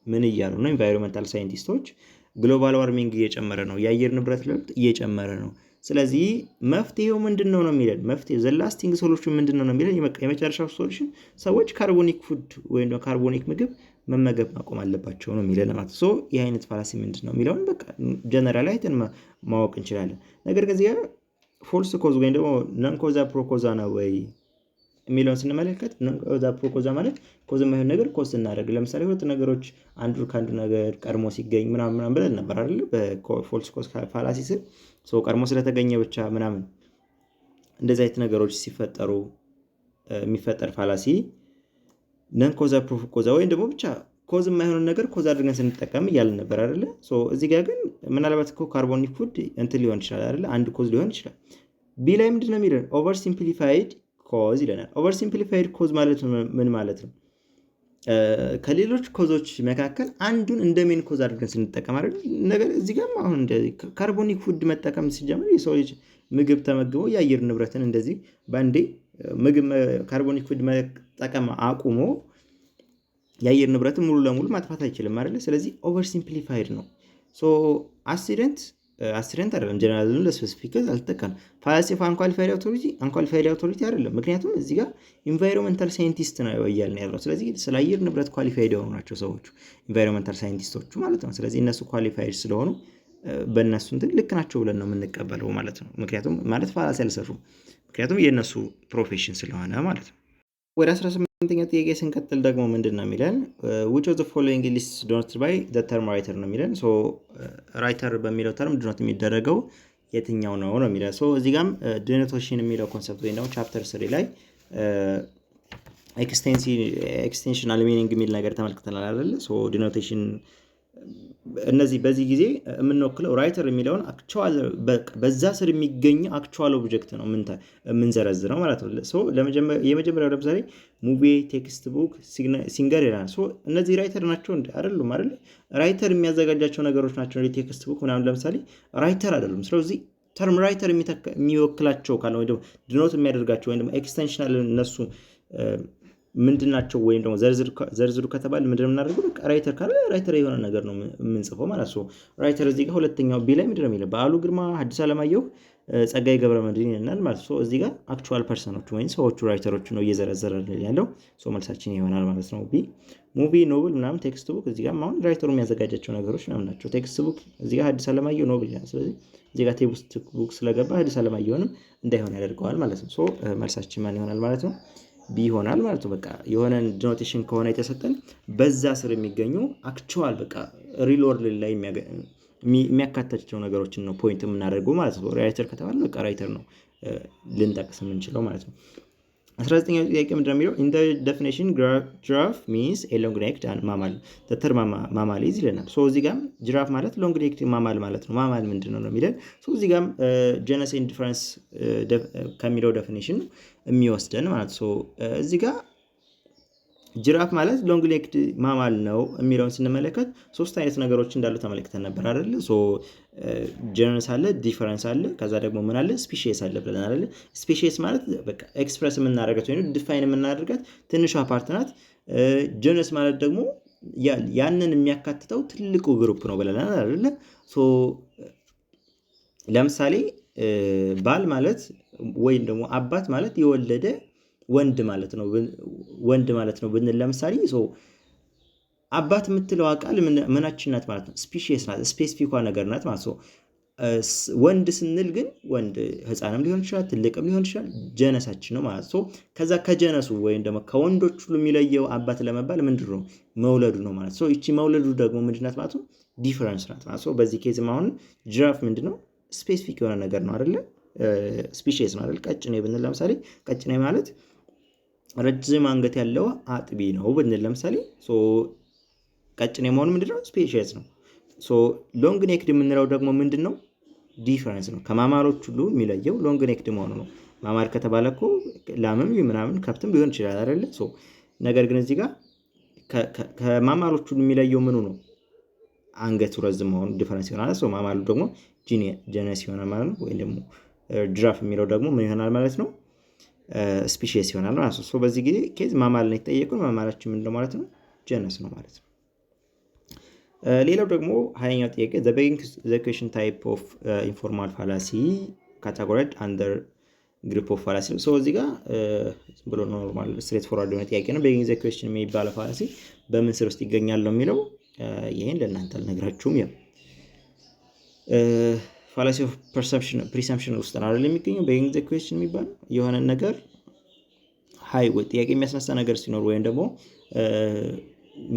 ምን እያሉ ነው? ኢንቫይሮንመንታል ሳይንቲስቶች ግሎባል ዋርሚንግ እየጨመረ ነው፣ የአየር ንብረት ለውጥ እየጨመረ ነው። ስለዚህ መፍትሄው ምንድን ነው የሚለን? መፍትሄው ዘ ላስቲንግ ሶሉሽን ምንድን ነው የሚለን? የመጨረሻው ሶሉሽን ሰዎች ካርቦኒክ ፉድ ወይም ደግሞ ካርቦኒክ ምግብ መመገብ ማቆም አለባቸው ነው የሚለን ማለት ነው። ሶ ይህ አይነት ፋላሲ ምንድን ነው የሚለውን በቃ ጀነራል አይተን ማወቅ እንችላለን። ነገር ግን እዚህ ፎልስ ኮዝ ወይም ደግሞ ነን ኮዛ ፕሮኮዛ ነው ወይ የሚለውን ስንመለከት ኮዛ ፕሮኮዛ ማለት ኮዝ የማይሆን ነገር ኮዝ እናደርግ። ለምሳሌ ሁለት ነገሮች አንዱ ከአንዱ ነገር ቀድሞ ሲገኝ ምናምን ብለን ነበር አይደል? በፎልስ ኮዝ ፋላሲ ስር ሰው ቀድሞ ስለተገኘ ብቻ ምናምን እንደዚህ አይነት ነገሮች ሲፈጠሩ የሚፈጠር ፋላሲ ነን ኮዛ ፕሮኮዛ ወይም ደግሞ ብቻ ኮዝ የማይሆን ነገር ኮዝ አድርገን ስንጠቀም እያልን ነበር አይደል? እዚህ ጋር ግን ምናልባት እኮ ካርቦኒክ ፉድ እንትን ሊሆን ይችላል አይደል? አንድ ኮዝ ሊሆን ይችላል። ቢ ላይ ምንድን ነው የሚለን? ኦቨር ሲምፕሊፋይድ ኮዝ ይለናል። ኦቨር ሲምፕሊፋይድ ኮዝ ማለት ምን ማለት ነው? ከሌሎች ኮዞች መካከል አንዱን እንደ ሜን ኮዝ አድርገን ስንጠቀም አይደል? ነገር እዚህ ጋር አሁን እንደዚህ ካርቦኒክ ፉድ መጠቀም ሲጀምር የሰው ልጅ ምግብ ተመግበው የአየር ንብረትን እንደዚህ በአንዴ ምግብ ካርቦኒክ ፉድ መጠቀም አቁሞ የአየር ንብረትን ሙሉ ለሙሉ ማጥፋት አይችልም አይደል? ስለዚህ ኦቨር ሲምፕሊፋይድ ነው። ሶ አክሲደንት አይደለም፣ ጀነራል ለስፔሲፊክ አልተጠቀም። ፋላሲ ኦፍ አንኳሊፋይድ አውቶሪቲ አይደለም። ምክንያቱም እዚህ ጋር ኢንቫይሮንመንታል ሳይንቲስት ነው እያልን ያለው። ስለዚህ ስለ አየር ንብረት ኳሊፋይድ የሆኑ ናቸው ሰዎቹ፣ ኢንቫይሮንመንታል ሳይንቲስቶቹ ማለት ነው። ስለዚህ እነሱ ኳሊፋይድ ስለሆኑ በእነሱ እንትን ልክ ናቸው ብለን ነው የምንቀበለው ማለት ነው። ምክንያቱም ማለት ፋላሲ አልሰሩም፣ ምክንያቱም የእነሱ ፕሮፌሽን ስለሆነ ማለት ነው። ወደ 18ኛ ጥያቄ ስንቀጥል ደግሞ ምንድን ነው የሚለን? which of the following lists denoted by the term writer ነው የሚለን። ሶ ራይተር በሚለው ተርም ዲኖት የሚደረገው የትኛው ነው የሚለን። ሶ እዚህ ጋርም ዲኖቴሽን የሚለው ኮንሰፕት ወይ ደግሞ ቻፕተር 3 ላይ ኤክስቴንሽናል ሚኒንግ የሚል ነገር ተመልክተናል አይደል? ሶ ዲኖቴሽን እነዚህ በዚህ ጊዜ የምንወክለው ራይተር የሚለውን አክቹዋል በዛ ስር የሚገኝ አክቹዋል ኦብጀክት ነው የምንዘረዝረው ማለት ነው። ሶ የመጀመሪያው ለምሳሌ ሙቪ፣ ቴክስት ቡክ፣ ሲንገር ይላል። ሶ እነዚህ ራይተር ናቸው አይደሉም አይደል? ራይተር የሚያዘጋጃቸው ነገሮች ናቸው። ቴክስት ቡክ ምናምን ለምሳሌ ራይተር አይደሉም። ስለዚህ ተርም ራይተር የሚወክላቸው ካለ ወይ ደግሞ ዲኖት የሚያደርጋቸው ወይ ደግሞ ኤክስቴንሽናል እነሱ ምንድን ናቸው ወይም ደግሞ ዘርዝሩ ከተባለ ምንድን ነው የምናደርገው? በቃ ራይተር ካለ ራይተር የሆነ ነገር ነው የምንጽፈው ማለት ነው። ራይተር እዚህ ጋር ሁለተኛው ቢ ላይ ምንድን ነው የሚለው? በዓሉ ግርማ፣ ሐዲስ ዓለማየሁ፣ ጸጋዬ ገብረመድህን ይለናል ማለት ነው። እዚህ ጋር አክቹዋል ፐርሰኖች ወይም ሰዎቹ ራይተሮች ነው እየዘረዘረ ያለው። መልሳችን ይሆናል ማለት ነው ቢ። ሙቪ፣ ኖብል ምናምን፣ ቴክስት ቡክ እዚህ ጋር አሁን ራይተሩ የሚያዘጋጃቸው ነገሮች ምናምን ናቸው። ቴክስት ቡክ እዚህ ጋር ሐዲስ ዓለማየሁ፣ ኖብል ይላል። ስለዚህ እዚህ ጋር ቴክስት ቡክ ስለገባ ሐዲስ ዓለማየሁንም እንዳይሆን ያደርገዋል ማለት ነው። መልሳችን ማን ይሆናል ማለት ነው? ቢ ይሆናል ማለት ነው። በቃ የሆነ ዲኖቴሽን ከሆነ የተሰጠን በዛ ስር የሚገኙ አክቹዋል በቃ ሪል ወርልድ ላይ የሚያካተቸው ነገሮችን ነው ፖይንት የምናደርገው ማለት ነው። ራይተር ከተባለ በቃ ራይተር ነው ልንጠቅስ የምንችለው ማለት ነው። 19ኛው ጥያቄ ምንድን ነው የሚለው? ኢን ዘ ዴፊኒሽን ጅራፍ ሚንስ ኤ ሎንግ ኔክድ ማማል ዘ ተርም ማማል ኢዝ ይለናል። ሶ እዚህ ጋር ጅራፍ ማለት ሎንግ ኔክድ ማማል ማለት ነው። ማማል ምንድን ነው የሚለን? ሶ እዚህ ጋር ጀነስ ኤንድ ዲፈረንስ ከሚለው ዴፊኒሽን የሚወስደን ማለት ሶ እዚህ ጋር ጅራፍ ማለት ሎንግ ኔክድ ማማል ነው የሚለውን ስንመለከት ሶስት አይነት ነገሮች እንዳሉ ተመልክተን ነበር አይደል? ሶ ጀነስ አለ፣ ዲፈረንስ አለ፣ ከዛ ደግሞ ምን አለ? ስፒሺስ አለ ብለን አይደል? ስፒሺስ ማለት በቃ ኤክስፕረስ የምናደርጋት ወይ ዲፋይን የምናደርጋት ትንሿ ፓርት ናት። ጀነስ ማለት ደግሞ ያንን የሚያካትተው ትልቁ ግሩፕ ነው ብለናል አይደል? ሶ ለምሳሌ ባል ማለት ወይም ደግሞ አባት ማለት የወለደ ወንድ ማለት ነው ብንል ለምሳሌ አባት የምትለው ቃል ምናችን ናት ማለት ነው? ስፒሺስ ናት፣ ስፔሲፊኳ ነገር ናት ማለት ነው። ወንድ ስንል ግን ወንድ ህፃንም ሊሆን ይችላል፣ ትልቅም ሊሆን ይችላል፣ ጀነሳችን ነው ማለት ነው። ከዛ ከጀነሱ ወይም ደግሞ ከወንዶች ሁሉ የሚለየው አባት ለመባል ምንድን ነው? መውለዱ ነው ማለት ነው። ይቺ መውለዱ ደግሞ ምንድን ናት ማለት ነው? ዲፈረንስ ናት ማለት ነው። በዚህ ኬዝም አሁን ጅራፍ ምንድን ነው? ስፔሲፊክ የሆነ ነገር ነው አይደለ? ስፒሺስ ነው አይደል? ቀጭኔ ብንል ለምሳሌ ቀጭኔ ማለት ረጅም አንገት ያለው አጥቢ ነው ብንል ለምሳሌ ቀጭን የመሆኑ ምንድነው ስፔሺየስ ነው። ሎንግ ኔክድ የምንለው ደግሞ ምንድነው ዲፈረንስ ነው። ከማማሮች ሁሉ የሚለየው ሎንግ ኔክድ መሆኑ ነው። ማማር ከተባለ እኮ ላምም ምናምን ከብትም ሊሆን ይችላል አይደለ? ነገር ግን እዚህ ጋር ከማማሮች ሁሉ የሚለየው ምኑ ነው? አንገቱ ረዝም መሆኑ ዲፈረንስ ይሆናል። ማማሩ ደግሞ ጀነስ ይሆናል ማለት ነው። ወይም ደግሞ ጅራፍ የሚለው ደግሞ ምን ይሆናል ማለት ነው? ስፒሺየስ ይሆናል ማለት ነው። በዚህ ጊዜ ኬዝ ማማር ነው የተጠየቁን። ማማራችን ምንድነው ማለት ነው? ጀነስ ነው ማለት ነው። ሌላው ደግሞ 20ኛው ጥያቄ the beginning the question type of informal fallacy categorized under group of fallacy እዚህ ጋር ብሎ ኖርማል ስትሬት ፎርዋርድ የሆነ ጥያቄ ነው። beginning the question የሚባለው ፋላሲ በምን ስር ውስጥ ይገኛል ነው የሚለው። ይሄን ለእናንተ አልነግራችሁም። ያው ፋላሲ ኦፍ ፐርሰፕሽን ፕሪሰምፕሽን ውስጥ ነው አይደል የሚገኘው beginning the question የሚባለው የሆነ ነገር ጥያቄ የሚያስነሳ ነገር ሲኖር ወይም ደግሞ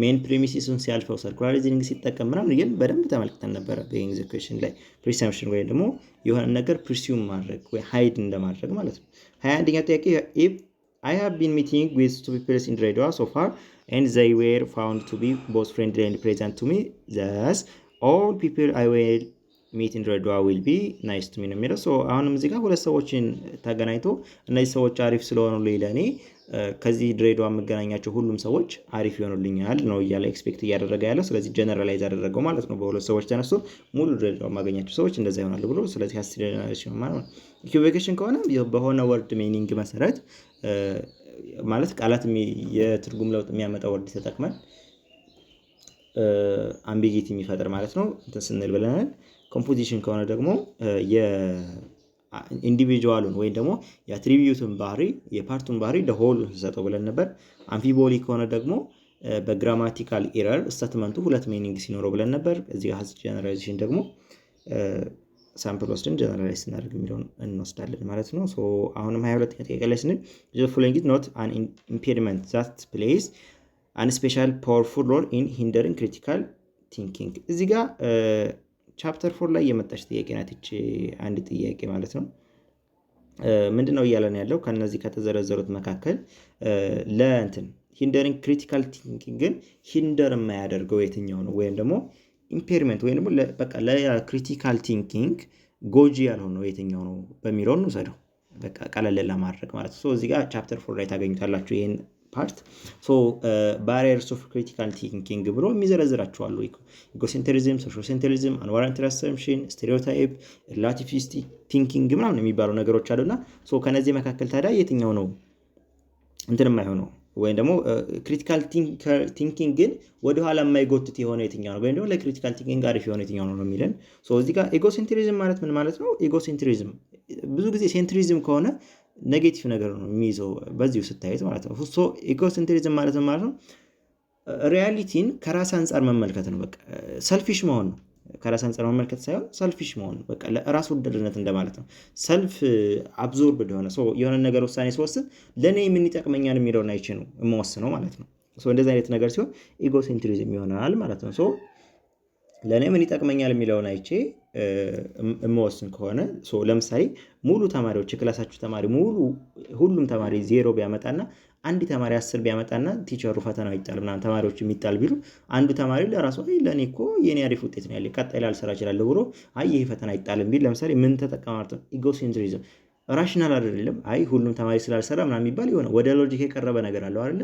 ሜን ፕሪሚሲሱን ሲያልፈው ሰርኩላር ሪዝኒንግ ሲጠቀም ምናምን ግን በደንብ ተመልክተን ነበረ። beginning the question ላይ ፕሪሰምፕሽን ወይም ደግሞ የሆነ ነገር ፕሪሱም ማድረግ ወይ ሃይድ እንደማድረግ ማለት ነው። 21ኛ ጥያቄ if I have been meeting with two people in Dredwa so far and they were found to be both friendly and pleasant to me, thus all people I will meet in Dredwa will be nice to me ነው የሚለው። አሁንም እዚህ ጋር ሁለት ሰዎችን ተገናኝቶ እነዚህ ሰዎች አሪፍ ስለሆኑ ለኔ ከዚህ ድሬዳዋ የምገናኛቸው ሁሉም ሰዎች አሪፍ ይሆኑልኛል ነው እያለ ኤክስፔክት እያደረገ ያለው። ስለዚህ ጀነራላይዝ አደረገው ማለት ነው። በሁለት ሰዎች ተነስቶ ሙሉ ድሬዳዋ የማገኛቸው ሰዎች እንደዛ ይሆናሉ ብሎ ስለዚህ አስጀነራላይዜሽን ማለት ነው። ኢኩዌሽን ከሆነ በሆነ ወርድ ሚኒንግ መሰረት ማለት ቃላት የትርጉም ለውጥ የሚያመጣ ወርድ ተጠቅመን አምቢጊቲ የሚፈጥር ማለት ነው እንትን ስንል ብለናል። ኮምፖዚሽን ከሆነ ደግሞ ኢንዲቪጁዋሉን ወይም ደግሞ የአትሪቢዩትን ባህሪ የፓርቱን ባህሪ ለሆል ሰጠው ብለን ነበር። አምፊቦሊ ከሆነ ደግሞ በግራማቲካል ኤረር ስቴትመንቱ ሁለት ሚኒንግ ሲኖረው ብለን ነበር። እዚህ ጋር ጀነራላይዜሽን ደግሞ ሳምፕል ወስደን ጀነራላይዝ እናደርግ የሚለውን እንወስዳለን ማለት ነው። አሁንም 22ኛ ጥያቄ ላይ ስንል the following is not an impediment that plays an special powerful role in hindering critical thinking። እዚህ ጋር ቻፕተር 4 ላይ የመጣች ጥያቄ ናት እቺ አንድ ጥያቄ ማለት ነው። ምንድነው እያለን ያለው ከነዚህ ከተዘረዘሩት መካከል ለእንትን ሂንደሪንግ ክሪቲካል ቲንኪንግን ሂንደር የማያደርገው የትኛው ነው ወይም ደግሞ ኢምፔርመንት ወይም ደግሞ በቃ ለክሪቲካል ቲንኪንግ ጎጂ ያልሆነው የትኛው ነው በሚለው እንውሰደው። በቃ ቀለል ለማድረግ ማለት ነው። እዚህ ጋር ቻፕተር 4 ላይ ታገኙታላችሁ ይሄን ፓርት። ባሪየርስ ኦፍ ክሪቲካል ቲንኪንግ ብሎ የሚዘረዝራቸው አሉ። ኢጎሴንትሪዝም፣ ሶሺዮሴንትሪዝም፣ አንዋራንትድ አሰምፕሽን፣ ስቴሪዮታይፕ፣ ሪላቲቪስቲክ ቲንኪንግ ምናምን የሚባሉ ነገሮች አሉና ከነዚህ መካከል ታዲያ የትኛው ነው እንትን የማይሆነው ወይም ደግሞ ክሪቲካል ቲንኪንግ ግን ወደ ኋላ የማይጎትት የሆነ የትኛው ነው ወይም ደግሞ ለክሪቲካል ቲንኪንግ አሪፍ የሆነ የትኛው ነው የሚለን። እዚህ ጋር ኢጎሴንትሪዝም ማለት ምን ማለት ነው? ኢጎሴንትሪዝም ብዙ ጊዜ ሴንትሪዝም ከሆነ ኔጌቲቭ ነገር ነው የሚይዘው በዚሁ ስታዩት ማለት ነው። ኢጎሴንትሪዝም ማለት ነው ሪያሊቲን ከራስ አንጻር መመልከት ነው። በቃ ሰልፊሽ መሆን ነው። ከራስ አንጻር መመልከት ሳይሆን ሰልፊሽ መሆን ነው። በቃ ለራስ ወዳድነት እንደማለት ነው። ሰልፍ አብዞርብድ ሆነ የሆነ ነገር ውሳኔ ሲወስን ለኔ ምን ይጠቅመኛል የሚለውን አይቼ ነው የምወስነው ማለት ነው። እንደዚህ አይነት ነገር ሲሆን ኢጎሴንትሪዝም ይሆናል ማለት ነው። ለኔ ምን ይጠቅመኛል የሚለውን አይቼ የምወስን ከሆነ ለምሳሌ ሙሉ ተማሪዎች የክላሳችሁ ተማሪ ሁሉም ተማሪ 0 ቢያመጣና አንድ ተማሪ 10 ቢያመጣና ቲቸሩ ፈተናው ይጣል ምናምን ተማሪዎች የሚጣል ቢሉ አንዱ ተማሪ ለራሱ ለኔ እኮ የኔ አሪፍ ውጤት ነው ያለኝ ቀጣይ ላልሰራ እችላለሁ ብሎ ይሄ ፈተና ይጣልም ቢል ለምሳሌ ምን ተጠቀማርት ነው? ኢጎሴንትሪዝም ራሽናል አይደለም። ሁሉም ተማሪ ስላልሰራ ምናምን የሚባል የሆነ ወደ ሎጂክ የቀረበ ነገር አለው አይደለ?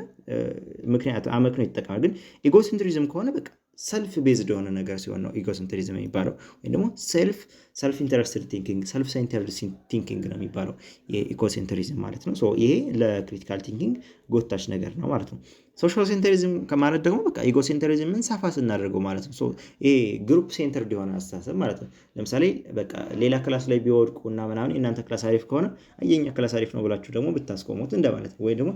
ምክንያቱ አመክንዮ ይጠቀማል። ግን ኢጎሴንትሪዝም ከሆነ በቃ ሰልፍ ቤዝድ የሆነ ነገር ሲሆን ነው ኢጎሴንትሪዝም የሚባለው። ወይ ደግሞ ሰልፍ ኢንተረስትድ ቲንኪንግ ሰልፍ ሴንተርድ ቲንኪንግ ነው የሚባለው የኢጎሴንትሪዝም ማለት ነው። ይሄ ለክሪቲካል ቲንኪንግ ጎታች ነገር ነው ማለት ነው። ሶሻል ሴንተሪዝም ከማለት ደግሞ በቃ ኢጎሴንትሪዝምን ሰፋ ስናደርገው ማለት ነው። ይሄ ግሩፕ ሴንተርድ የሆነ አስተሳሰብ ማለት ነው። ለምሳሌ በቃ ሌላ ክላስ ላይ ቢወድቁና ምናምን የእናንተ ክላስ አሪፍ ከሆነ የኛ ክላስ አሪፍ ነው ብላችሁ ደግሞ ብታስቆሙት እንደማለት ነው። ወይ ደግሞ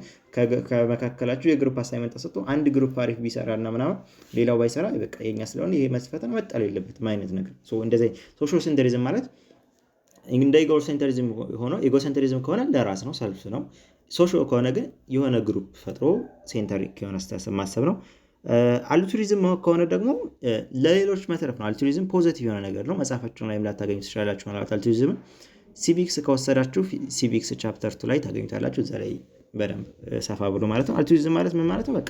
ከመካከላችሁ የግሩፕ አሳይመንት ተሰጥቶ አንድ ግሩፕ አሪፍ ቢሰራና ምናምን ሌላው ባይሰራ በቃ የኛ ስለሆነ ይሄ መስፈተን መጣል የለበትም አይነት ነገር። እንደዚህ ሶሻል ሴንተሪዝም ማለት እንደ ኢጎሴንትሪዝም ሆኖ ኢጎሴንትሪዝም ከሆነ ለራስ ነው ሰልፍ ነው። ሶሻል ከሆነ ግን የሆነ ግሩፕ ፈጥሮ ሴንተሪክ የሆነ አስተሳሰብ ማሰብ ነው። አልቱሪዝም ከሆነ ደግሞ ለሌሎች መተረፍ ነው። አልቱሪዝም ፖዚቲቭ የሆነ ነገር ነው። መጽሐፋችሁን ላይ ላታገኙ ትችላላችሁ ማለት አልቱሪዝም። ሲቪክስ ከወሰዳችሁ ሲቪክስ ቻፕተር 2 ላይ ታገኙታላችሁ። እዛ ላይ በደንብ ሰፋ ብሎ ማለት ነው። አልትሩይዝም ማለት ምን ማለት ነው? በቃ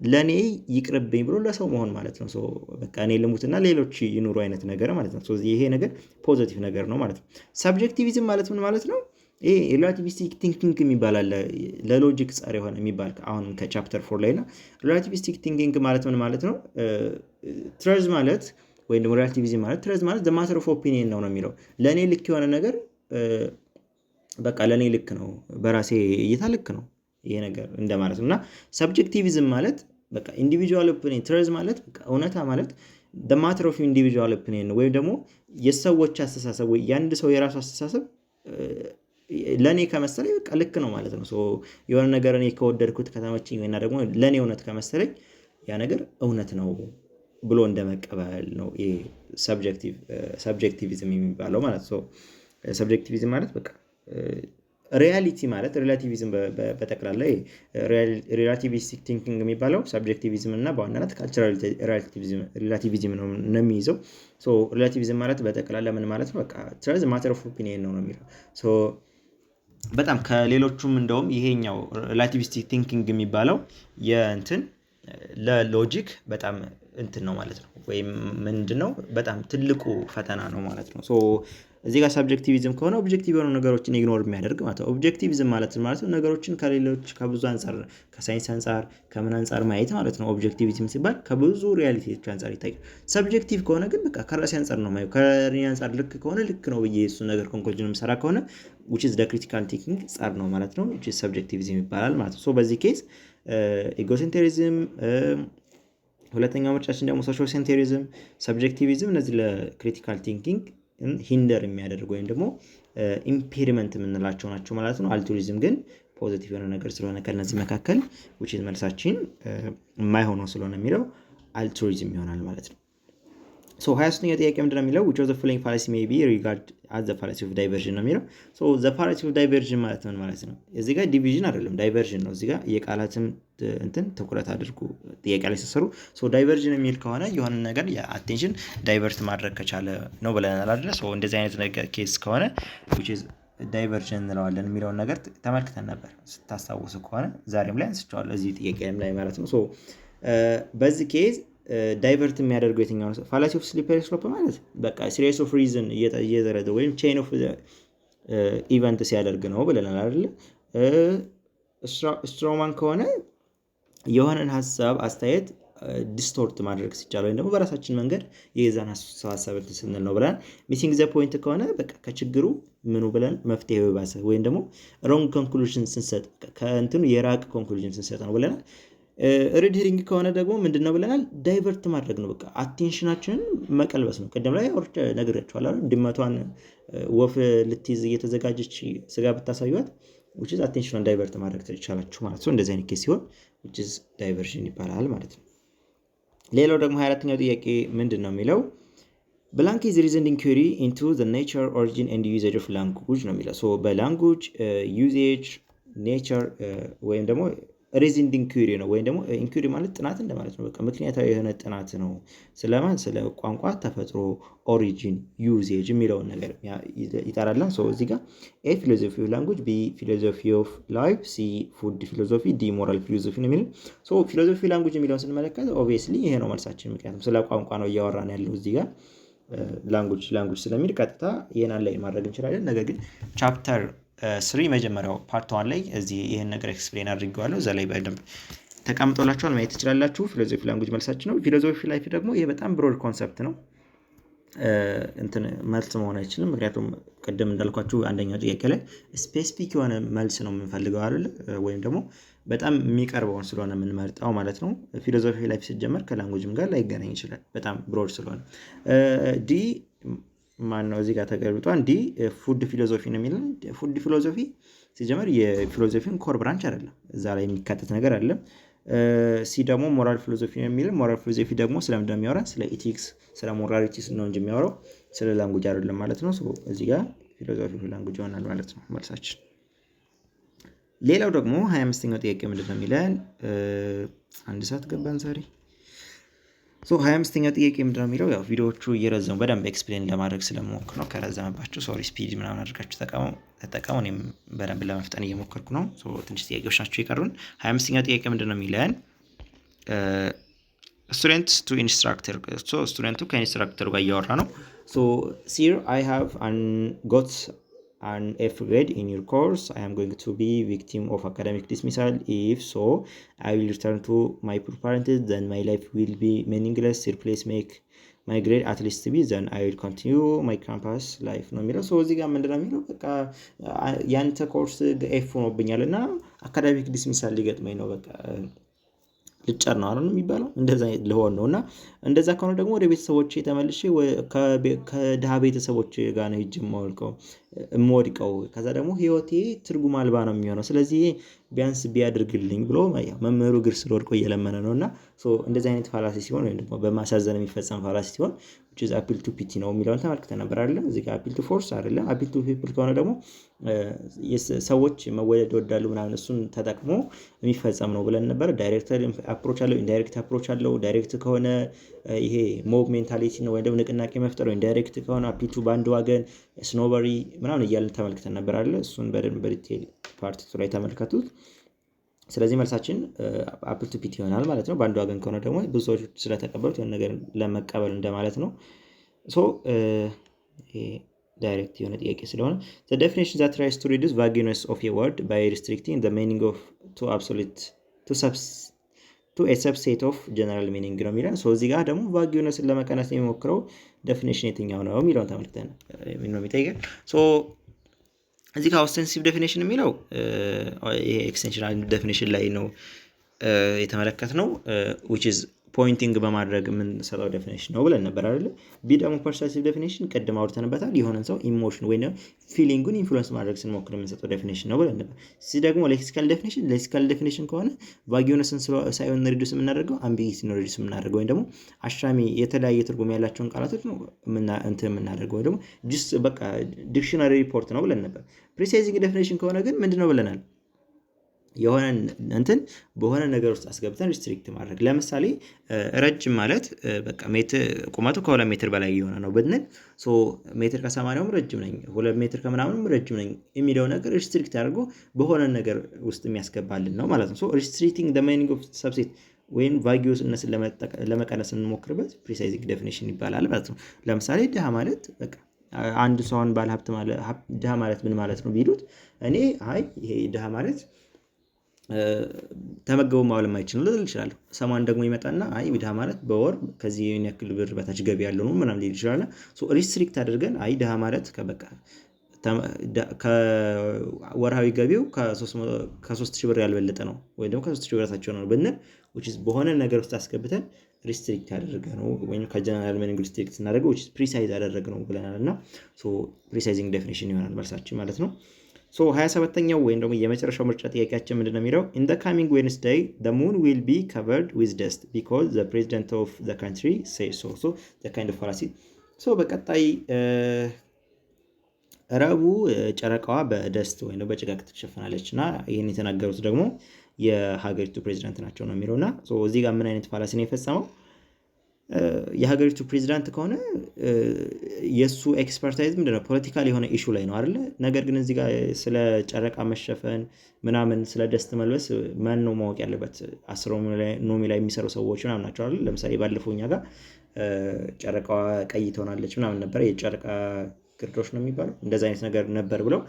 ለእኔ ይቅርብኝ ብሎ ለሰው መሆን ማለት ነው። በቃ እኔ ልሙትና ሌሎች ይኑሩ አይነት ነገር ማለት ነው። ይሄ ነገር ፖዚቲቭ ነገር ነው ማለት ነው። ሰብጀክቲቪዝም ማለት ምን ማለት ነው? ይሄ ሪላቲቪስቲክ ቲንኪንግ የሚባል አለ፣ ለሎጂክ ጸር የሆነ የሚባል አሁን ከቻፕተር 4 ላይ እና ሪላቲቪስቲክ ቲንኪንግ ማለት ምን ማለት ነው? ትረዝ ማለት ወይም ደግሞ ሪላቲቪዝም ማለት ትረዝ ማለት ማተር ኦፍ ኦፒኒየን ነው የሚለው ለእኔ ልክ የሆነ ነገር በቃ ለእኔ ልክ ነው፣ በራሴ እይታ ልክ ነው ይሄ ነገር እንደማለት ነው። እና ሰብጀክቲቪዝም ማለት በቃ ኢንዲቪጁዋል ኦፒኒየን፣ ትረዝ ማለት በቃ እውነታ ማለት ማተር ኦፍ ኢንዲቪጁዋል ኦፒኒየን ነው፣ ወይም ደግሞ የሰዎች አስተሳሰብ ወይ የአንድ ሰው የራሱ አስተሳሰብ ለእኔ ከመሰለኝ በቃ ልክ ነው ማለት ነው። የሆነ ነገር እኔ ከወደድኩት ከተመቸኝ ወይና ደግሞ ለእኔ እውነት ከመሰለኝ ያ ነገር እውነት ነው ብሎ እንደመቀበል ነው ይሄ ሰብጀክቲቪዝም የሚባለው ማለት ነው። ሰብጀክቲቪዝም ማለት በቃ ሪያሊቲ ማለት ሪላቲቪዝም በጠቅላላ ሪላቲቪስቲክ ቲንኪንግ የሚባለው ሰብጀክቲቪዝም እና በዋናነት ካልቸራል ሪላቲቪዝም ነው የሚይዘው። ሪላቲቪዝም ማለት በጠቅላላ ምን ማለት ነው? በቃ ትረዝ ማተር ኦፍ ኦፒኒየን ነው የሚለው። በጣም ከሌሎቹም እንደውም ይሄኛው ሪላቲቪስቲክ ቲንኪንግ የሚባለው የእንትን ለሎጂክ በጣም እንትን ነው ማለት ነው፣ ወይም ምንድነው በጣም ትልቁ ፈተና ነው ማለት ነው። እዚህ ጋር ሰብጀክቲቪዝም ከሆነ ኦብጀክቲቭ የሆኑ ነገሮችን ኢግኖር የሚያደርግ ማለት ነው። ኦብጀክቲቪዝም ማለት ነው ነገሮችን ከሌሎች ከብዙ አንጻር፣ ከሳይንስ አንጻር ከምን አንጻር ማየት ማለት ነው። ኦብጀክቲቪዝም ሲባል ከብዙ ሪያሊቲዎች አንጻር ይታያል። ሰብጀክቲቭ ከሆነ ግን በቃ ከራሴ አንጻር ነው ማየው፣ ከኔ አንጻር ልክ ከሆነ ልክ ነው ብዬ እሱ ነገር ኮንክሉዥን የምሰራ ከሆነ which is the critical thinking ጻር ነው ማለት ነው፣ which is ሰብጀክቲቪዝም ይባላል ማለት ነው። በዚህ ኬስ ኢጎሴንትሪዝም፣ ሁለተኛው ምርጫችን ደግሞ ሶሻል ሴንትሪዝም፣ ሰብጀክቲቪዝም እነዚህ ለክሪቲካል ቲንኪንግ ሂንደር የሚያደርግ ወይም ደግሞ ኢምፔሪመንት የምንላቸው ናቸው ማለት ነው። አልቱሪዝም ግን ፖዚቲቭ የሆነ ነገር ስለሆነ ከነዚህ መካከል which is መልሳችን የማይሆነው ስለሆነ የሚለው አልቱሪዝም ይሆናል ማለት ነው። 23ኛ ጥያቄ ምንድነው የሚለው which of the following fallacy may be regarded as the fallacy of diversion ነው የሚለው። the fallacy of diversion ማለት ምን ማለት ነው? እዚህ ጋር ዲቪዥን አይደለም ዳይቨርዥን ነው። እዚህ ጋር የቃላትም እንትን ትኩረት አድርጉ ጥያቄ ላይ ሲሰሩ። ዳይቨርዥን የሚል ከሆነ የሆነ ነገር የአቴንሽን ዳይቨርት ማድረግ ከቻለ ነው ብለናል አይደል? እንደዚህ አይነት ነገር ኬስ ከሆነ which is ዳይቨርዥን እንለዋለን የሚለውን ነገር ተመልክተን ነበር ስታስታውሱ ከሆነ፣ ዛሬም ላይ አንስቼዋለሁ እዚህ ጥያቄም ላይ ማለት ነው። በዚህ ኬዝ ዳይቨርት የሚያደርገው የትኛው ነው? ፋላሲ ኦፍ ስሊፐሪ ስሎፕ ማለት በቃ ሲሪየስ ኦፍ ሪዝን እየተረደ ወይም ቼን ኦፍ ኢቨንት ሲያደርግ ነው ብለናል አይደል? ስትሮማን ከሆነ የሆነን ሀሳብ አስተያየት ዲስቶርት ማድረግ ሲቻል ወይም ደግሞ በራሳችን መንገድ የዛን ሀሳብ ስንል ነው ብለናል። ሚሲንግ ዘ ፖይንት ከሆነ በቃ ከችግሩ ምኑ ብለን መፍትሄው ይባሰ ወይም ደግሞ ሮንግ ኮንክሉዥን ስንሰጥ ከእንትኑ የራቅ ኮንክሉዥን ስንሰጥ ነው ብለናል። ሬድ ሄሪንግ ከሆነ ደግሞ ምንድነው ብለናል? ዳይቨርት ማድረግ ነው፣ በቃ አቴንሽናችንን መቀልበስ ነው። ቅድም ላይ አውርቼ ነግሬያችኋለሁ። ድመቷን ወፍ ልትይዝ እየተዘጋጀች ስጋ ብታሳዩት which is አቴንሽኗን ዳይቨርት ማድረግ ትችላላችሁ ማለት ነው። እንደዚህ አይነት ኬስ ሲሆን which is ዳይቨርዥን ይባላል ማለት ነው። ሌላው ደግሞ 24ኛው ጥያቄ ምንድን ነው የሚለው blank is reasoned inquiry into the nature, origin and usage of language ነው የሚለው። በላንጉጅ ዩዜጅ ኔቸር ወይም ደግሞ ሪዝንድ ኢንኩሪ ነው፣ ወይም ደግሞ ኢንኩሪ ማለት ጥናት እንደማለት ነው። በቃ ምክንያታዊ የሆነ ጥናት ነው ስለማን ስለ ቋንቋ ተፈጥሮ፣ ኦሪጂን፣ ዩዜጅ የሚለውን ነገር ይጠራል። እዚህ ጋር ኤ ፊሎሶፊ ኦፍ ላንጉጅ፣ ቢ ፊሎሶፊ ኦፍ ላይፍ፣ ሲ ፉድ ፊሎሶፊ፣ ዲ ሞራል ፊሎሶፊ ነው የሚለው። ፊሎሶፊ ላንጉጅ የሚለውን ስንመለከት ኦብቪየስሊ ይሄ ነው መልሳችን፣ ምክንያቱም ስለ ቋንቋ ነው እያወራን ያለው እዚህ ጋር ላንጉጅ ስለሚል ቀጥታ ይሄን ላይ ማድረግ እንችላለን። ነገር ግን ቻፕተር 3 መጀመሪያው ፓርት 1 ላይ እዚህ ይሄን ነገር ኤክስፕሌን አድርጌዋለሁ። እዛ ላይ በደንብ ተቀምጦላችኋል፣ ማየት ትችላላችሁ። ፊሎሶፊ ላንጉጅ መልሳችን ነው። ፊሎሶፊ ላይፍ ደግሞ ይሄ በጣም ብሮድ ኮንሰፕት ነው፣ እንትን መልስ መሆን አይችልም። ምክንያቱም ቅድም እንዳልኳችሁ አንደኛው ጥያቄ ላይ ስፔሲፊክ የሆነ መልስ ነው የምንፈልገው አይደል? ወይም ደግሞ በጣም የሚቀርበውን ስለሆነ የምንመርጠው ማለት ነው። ፊሎሶፊ ላይፍ ሲጀመር ከላንጉጅም ጋር ላይገናኝ ይችላል፣ በጣም ብሮድ ስለሆነ። ዲ ማን ነው እዚህ ጋር ተገልብጧል። ዲ ፉድ ፊሎሶፊ ነው የሚለው። ፉድ ፊሎሶፊ ሲጀመር የፊሎሶፊን ኮር ብራንች አይደለም፣ እዛ ላይ የሚካተት ነገር አይደለም። ሲ ደግሞ ሞራል ፊሎሶፊ ነው የሚለው። ሞራል ፊሎሶፊ ደግሞ ስለምንድነው የሚያወራ? ስለ ኢቲክስ፣ ስለ ሞራሊቲ ነው እንጂ የሚያወራው ስለ ላንጉጅ አይደለም ማለት ነው። እዚህ ጋር ፊሎሶፊ ላንጉጅ ይሆናል ማለት ነው መልሳችን። ሌላው ደግሞ 25ኛው ጥያቄ ምንድነው የሚለን? አንድ ሰዓት ገባን ዛሬ። ሶ 25ኛ ጥያቄ ምንድነው የሚለው ያው ቪዲዮዎቹ እየረዘሙ በደንብ ኤክስፕሌን ለማድረግ ስለምሞክር ነው። ከረዘመባችሁ ሶሪ ስፒድ ምናምን አድርጋችሁ ተጠቀሙ። እኔም በደንብ ለመፍጠን እየሞከርኩ ነው። ሶ ትንሽ ጥያቄዎች ናቸው የቀሩን። 25ኛ ጥያቄ ምንድነው የሚለን ስቱደንትስ ቱ ኢንስትራክተር። ሶ ስቱደንቱ ከኢንስትራክተሩ ጋር እያወራ ነው። ሶ ሲር አይ ሃቭ ጎት an F grade in your course. I am going to be victim of academic dismissal. If so, I will return to my poor parents. Then my life will be meaningless. Please make my grade at least be. Then I will continue my campus life ነው የሚለው። ሶ እዚህ ጋር ምንድነው የሚለው በቃ ያንተ ኮርስ ኤፍ ሆኖብኛል እና አካዳሚክ ዲስሚሳል ሊገጥመኝ ነው በቃ ልጨር ነው አይደል የሚባለው እንደዛ ልሆን ነው እና እንደዛ ከሆነ ደግሞ ወደ ቤተሰቦቼ ተመልሼ ከድሃ ቤተሰቦቼ ጋር ነው ሂጅ የምወድቀው ከዛ ደግሞ ህይወቴ ትርጉም አልባ ነው የሚሆነው ስለዚህ ቢያንስ ቢያድርግልኝ ብሎ መምህሩ እግር ስር ወድቆ እየለመነ ነው እና እንደዚህ አይነት ፋላሲ ሲሆን ወይም ደግሞ በማሳዘን የሚፈጸም ፋላሲ ሲሆን which is appeal to pity ነው የሚለውን ተመልክተን ነበር አይደለም እዚህ ጋር appeal to force አይደለም appeal to people ከሆነ ደግሞ ሰዎች መወደድ ወዳሉ ምናምን እሱን ተጠቅሞ የሚፈጸም ነው ብለን ነበር። ዳይሬክት አፕሮች አለው ኢንዳይሬክት አፕሮች አለው። ዳይሬክት ከሆነ ይሄ ሞብ ሜንታሊቲ ነው ወይ ደግሞ ንቅናቄ መፍጠር ነው። ኢንዳይሬክት ከሆነ አፒል ቱ ባንድ ዋገን ስኖበሪ ምናምን እያልን ተመልክተን ነበር አይደል እሱን በደንብ በዲቴል ፓርት ላይ ተመልከቱት። ስለዚህ መልሳችን አፕል ቱ ፒቲ ይሆናል ማለት ነው። ባንድ ዋገን ከሆነ ደግሞ ብዙ ሰዎች ስለተቀበሉት የሆነ ነገር ለመቀበል እንደማለት ነው። ሶ ዳይሬክት የሆነ ጥያቄ ስለሆነ the definition that tries to reduce vagueness of a word by restricting the meaning of to a subset of general meaning ነው የሚለን። ሶ እዚህ ጋር ደግሞ vagueness-ን ለመቀነስ የሚሞክረው ዴፊኒሽን የትኛው ነው የሚለውን ተመልክተን ምን ነው የሚጠይቀን። ሶ እዚህ ጋር ኦስተንሲቭ ዴፊኒሽን የሚለው ይሄ ኤክስቴንሽናል ዴፊኒሽን ላይ ነው የተመለከትነው which is ፖይንቲንግ በማድረግ የምንሰጠው ዴፊኒሽን ነው ብለን ነበር አይደል። ቢ ደግሞ ፐርሰሲቭ ዴፊኒሽን ቀድም አውርተንበታል። የሆነን ሰው ኢሞሽን ወይ ነው ፊሊንጉን ኢንፍሉዌንስ ማድረግ ስንሞክር የምንሰጠው ዴፊኒሽን ነው ብለን ነበር። እዚህ ደግሞ ሌክሲካል ዴፊኒሽን ከሆነ ቫጊዮነስን ሳይሆን ሪዱስ የምናደርገው አምቢጊቲ ነው ሪዱስ የምናደርገው ወይም ደግሞ አሻሚ የተለያየ ትርጉም ያላቸውን ቃላቶች ነው የምናደርገው ወይ ደግሞ ጅስ በቃ ዲክሽነሪ ሪፖርት ነው ብለን ነበር። ፕሪሳይዚንግ ዴፊኒሽን ከሆነ ግን ምንድነው ብለናል? የሆነ እንትን በሆነ ነገር ውስጥ አስገብተን ሪስትሪክት ማድረግ። ለምሳሌ ረጅም ማለት በቃ ሜትር ቁመቱ ከ2 ሜትር በላይ የሆነ ነው ብንል ሶ ሜትር ከ80ም ረጅም ነኝ 2 ሜትር ከምናምንም ረጅም ነኝ የሚለው ነገር ሪስትሪክት አድርጎ በሆነ ነገር ውስጥ የሚያስገባልን ነው ማለት ነው። ሶ ሪስትሪክቲንግ the meaning of subset ወይም ቫጊዮስነስን ለመቀነስ እንሞክርበት ፕሪሳይዚንግ ዴፊኒሽን ይባላል ማለት ነው። ለምሳሌ ድሃ ማለት በቃ አንድ ሰውን ባለሀብት ማለት ድሃ ማለት ምን ማለት ነው ቢሉት እኔ አይ ይሄ ድሃ ማለት ተመገቡ ማዋል የማይችል ነው ልል ይችላል። ሰማን ደግሞ ይመጣና አይ ድሃ ማለት በወር ከዚህ ያክል ብር በታች ገቢ ያለው ነው ምናምን ሊል ይችላል። ሶ ሪስትሪክት አድርገን አይ ድሃ ማለት ከበቃ ከወርሃዊ ገቢው ከ3000 ብር ያልበለጠ ነው ወይ ደግሞ ከ3000 ብር ታች ነው ብንል which is በሆነ ነገር ውስጥ አስገብተን ሪስትሪክት ያደረገ ነው ወይም ከጀነራል ሚኒንግ ሪስትሪክት እናደርገው which is ፕሪሳይዝ ያደረገ ነው ብለናልና ሶ ፕሪሳይዚንግ ዴፊኒሽን ይሆናል መልሳችን ማለት ነው። ሶ 27ኛው ወይም ደግሞ የመጨረሻው ምርጫ ጥያቄያችን ምንድነው የሚለው in the coming Wednesday the moon will be covered with dust because the president of the country says so the kind of fallacy ሶ በቀጣይ ረቡዕ ጨረቃዋ በደስት ወይም በጭጋግ ትሸፈናለች እና ይሄን የተናገሩት ደግሞ የሀገሪቱ ፕሬዝዳንት ናቸው ነው የሚለውና ሶ እዚህ ጋር ምን አይነት ፋላሲ ነው የፈጸመው? የሀገሪቱ ፕሬዝዳንት ከሆነ የሱ ኤክስፐርታይዝ ምንድነው ፖለቲካል የሆነ ኢሹ ላይ ነው አይደል። ነገር ግን እዚህ ጋር ስለ ጨረቃ መሸፈን ምናምን ስለ ደስት መልበስ ማን ነው ማወቅ ያለበት? አስትሮኖሚ ላይ የሚሰሩ ሰዎች ምናምን ናቸው አይደል። ለምሳሌ ባለፈው እኛ ጋር ጨረቃዋ ቀይ ትሆናለች ምናምን ነበር የጨረቃ ግርዶሽ ነው የሚባለው እንደዛ አይነት ነገር ነበር ብለው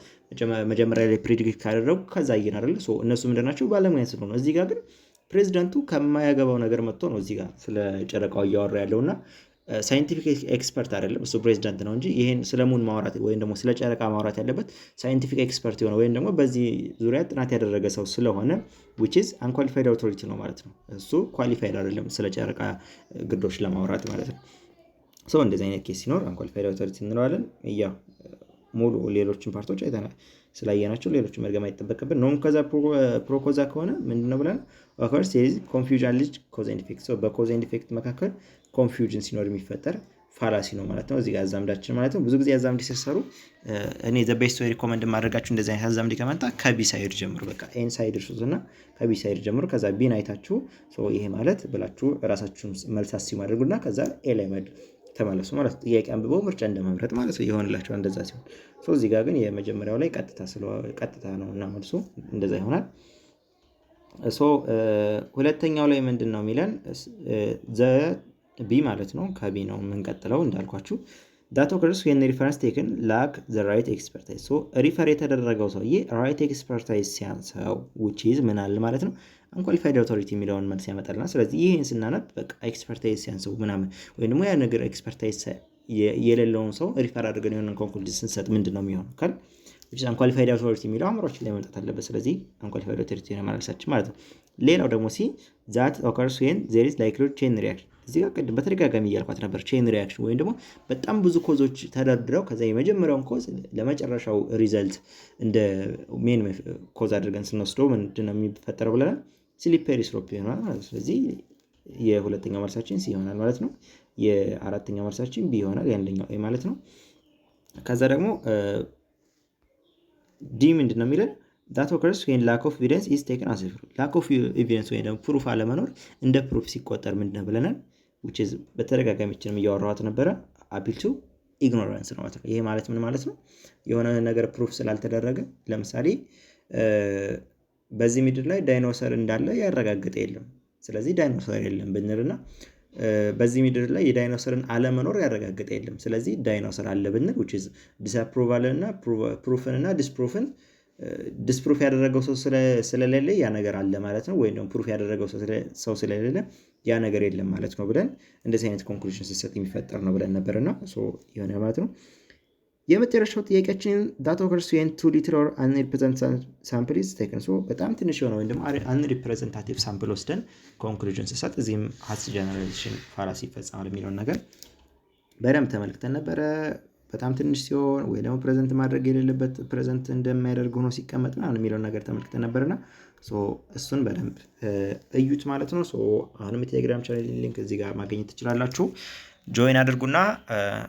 መጀመሪያ ላይ ፕሪዲክት ካደረጉ ከዛ ይየን አይደል። ሶ እነሱ ምንድናቸው ባለሙያ ስለሆነ እዚህ ጋር ግን ፕሬዝዳንቱ ከማያገባው ነገር መጥቶ ነው እዚህ ጋር ስለ ጨረቃው እያወራ ያለውና ሳይንቲፊክ ኤክስፐርት አይደለም እሱ ፕሬዝዳንት ነው እንጂ ይሄን ስለሙን ማውራት ወይም ደግሞ ስለ ጨረቃ ማውራት ያለበት ሳይንቲፊክ ኤክስፐርት የሆነ ወይም ደግሞ በዚህ ዙሪያ ጥናት ያደረገ ሰው ስለሆነ which is unqualified authority ነው ማለት ነው። እሱ ኳሊፋይድ አይደለም ስለ ጨረቃ ግርዶሽ ለማውራት ማለት ነው። ሶ እንደዚህ አይነት ኬስ ሲኖር unqualified authority እንለዋለን። ያው ሙሉ ሌሎችን ፓርቶች አይተናል ስላየናቸው ሌሎች መርገም አይጠበቅብን ነው። ከዛ ፕሮኮዛ ከሆነ ምንድነው ብለን ኦከርስ ኢዝ ኮንፊውዥን ልጅ ኮዝ ኤንድ ኢፌክት ሶ በኮዝ ኤንድ ኢፌክት መካከል ኮንፊውዥን ሲኖር የሚፈጠር ፋላሲ ነው ማለት ነው። እዚህ ጋር አዛምዳችን ማለት ነው። ብዙ ጊዜ አዛምድ ሲሰሩ እኔ ዘ ቤስት ወይ ሪኮመንድ ማድረጋችሁ እንደዚህ አይነት አዛምድ ከመጣ ከቢ ሳይድ ጀምሩ። በቃ ኤን ሳይድ እርሱትና ከቢ ሳይድ ጀምሩ። ከዛ ቢን አይታችሁ ይሄ ማለት ብላችሁ ራሳችሁን መልስ አስዩ አድርጉና ከዛ ኤ ላይ ተመለሱ ማለት ነው። ጥያቄ አንብበው ምርጫ እንደመምረጥ ማለት ነው ይሆንላችኋል። እንደዛ ሲሆን እዚህ ጋር ግን የመጀመሪያው ላይ ቀጥታ ነው እና መልሱ እንደዛ ይሆናል። ሁለተኛው ላይ ምንድን ነው የሚለን ዘ ቢ ማለት ነው። ከቢ ነው የምንቀጥለው እንዳልኳችሁ ዳት ኦከርስ ዌን ሪፈረንስ ቴክን ላክ ዘ ራይት ኤክስፐርታይዝ። ሪፈር የተደረገው ሰውዬ ራይት ኤክስፐርታይዝ ሲያንሰው ዊች ኢዝ ምን አለ ማለት ነው አንኳሊፋይድ አውቶሪቲ የሚለውን መልስ ያመጣልና ስለዚህ ይህን ስናነብ በቃ ኤክስፐርታይዝ ሲያንሰው ምናምን ወይም ደግሞ ያ ነገር ኤክስፐርታይዝ የሌለውን ሰው ሪፈር አድርገን የሆነን ኮንክሉዥን ስንሰጥ ምንድን ነው የሚሆነው ካል አንኳሊፋይድ አውቶሪቲ የሚለው አእምሯችን ላይ መምጣት አለበት። ስለዚህ አንኳሊፋይድ አውቶሪቲ ነው ማለታችን ማለት ነው። ሌላው ደግሞ ዛት ኦከርስ ዌን ዜር ኢዝ ላይክሊሁድ ቼን ሪአክሽን። እዚህ ጋር ቅድም በተደጋጋሚ እያልኳት ነበር ቼን ሪአክሽን ወይም ደግሞ በጣም ብዙ ኮዞች ተደርድረው ከዛ የመጀመሪያውን ኮዝ ለመጨረሻው ሪዘልት እንደ ሜን ኮዝ አድርገን ስንወስደው ምንድን ነው የሚፈጠረው ብለናል ስሊፐሪ ስሎፕ ይሆናል ማለት ነው። ስለዚህ የሁለተኛው መልሳችን ሲ ይሆናል ማለት ነው። የአራተኛው መልሳችን ቢ ይሆናል የአንደኛው ኤ ማለት ነው። ከዛ ደግሞ ዲ ምንድን ነው የሚለን ዳት ኦከርስ ዌን ላክ ኦፍ ኤቪደንስ ኢዝ ቴክን አስ ፕሩፍ። ላክ ኦፍ ኤቪደንስ ወይም ደግሞ ፕሩፍ አለመኖር እንደ ፕሩፍ ሲቆጠር ምንድን ነው ብለናል which is በተደጋጋሚችንም እያወራኋት ነበረ አፒል ቱ ኢግኖራንስ ነው ማለት ነው። ይሄ ማለት ምን ማለት ነው? የሆነ ነገር ፕሩፍ ስላልተደረገ ለምሳሌ በዚህ ምድር ላይ ዳይኖሰር እንዳለ ያረጋግጥ የለም። ስለዚህ ዳይኖሰር የለም ብንልና በዚህ ምድር ላይ የዳይኖሰርን አለመኖር ያረጋግጥ የለም። ስለዚህ ዳይኖሰር አለ ብንል which is ዲስፕሩቫል እና ፕሩፍን እና ዲስፕሩፍ ያደረገው ሰው ስለሌለ ያ ነገር አለ ማለት ነው። ወይም ደግሞ ፕሩፍ ያደረገው ሰው ስለሌለ ያ ነገር የለም ማለት ነው ብለን እንደዚህ አይነት ኮንክሉዥን ሲሰጥ የሚፈጠር ነው ብለን ነበርና ይሆናል ማለት ነው። የመጨረሻው ጥያቄያችን ዳት ኦከርስ ዌን ቱ ሊትል ኦር አንሪፕሬዘንታቲቭ ሳምፕል ኢዝ ቴክን። በጣም ትንሽ የሆነ ወይም ደግሞ አንሪፕሬዘንታቲቭ ሳምፕል ወስደን ኮንክሉዥን ሲሰጥ እዚህም ሀስ ጀነራሊዜሽን ፋላሲ ይፈጸማል የሚለውን ነገር በደንብ ተመልክተን ነበረ። በጣም ትንሽ ሲሆን ወይ ደግሞ ፕሬዘንት ማድረግ የሌለበት ፕሬዘንት እንደማያደርግ ሆኖ ሲቀመጥ ምናምን የሚለውን ነገር ተመልክተን ነበርና እሱን በደንብ እዩት ማለት ነው። አሁንም የቴሌግራም ቻናል ሊንክ እዚህ ጋር ማግኘት ትችላላችሁ። ጆይን አድርጉና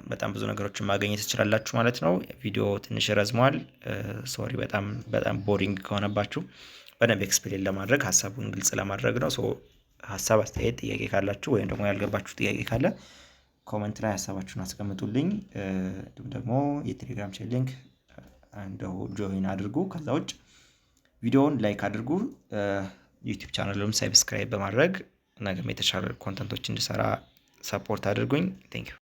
በጣም ብዙ ነገሮችን ማግኘት ትችላላችሁ ማለት ነው። ቪዲዮ ትንሽ ረዝሟል። ሶሪ በጣም ቦሪንግ ከሆነባችሁ በደንብ ኤክስፕሌን ለማድረግ ሀሳቡን ግልጽ ለማድረግ ነው። ሀሳብ አስተያየት፣ ጥያቄ ካላችሁ ወይም ደግሞ ያልገባችሁ ጥያቄ ካለ ኮመንት ላይ ሀሳባችሁን አስቀምጡልኝ። ደግሞ የቴሌግራም ቻናል ሊንክ እንደው ጆይን አድርጉ። ከዛ ውጭ ቪዲዮውን ላይክ አድርጉ። ዩቲዩብ ቻናሉን ሰብስክራይብ በማድረግ ነገም የተሻለ ኮንተንቶች እንድሰራ ሰፖርት አድርጉኝ። ቴንክ ዩ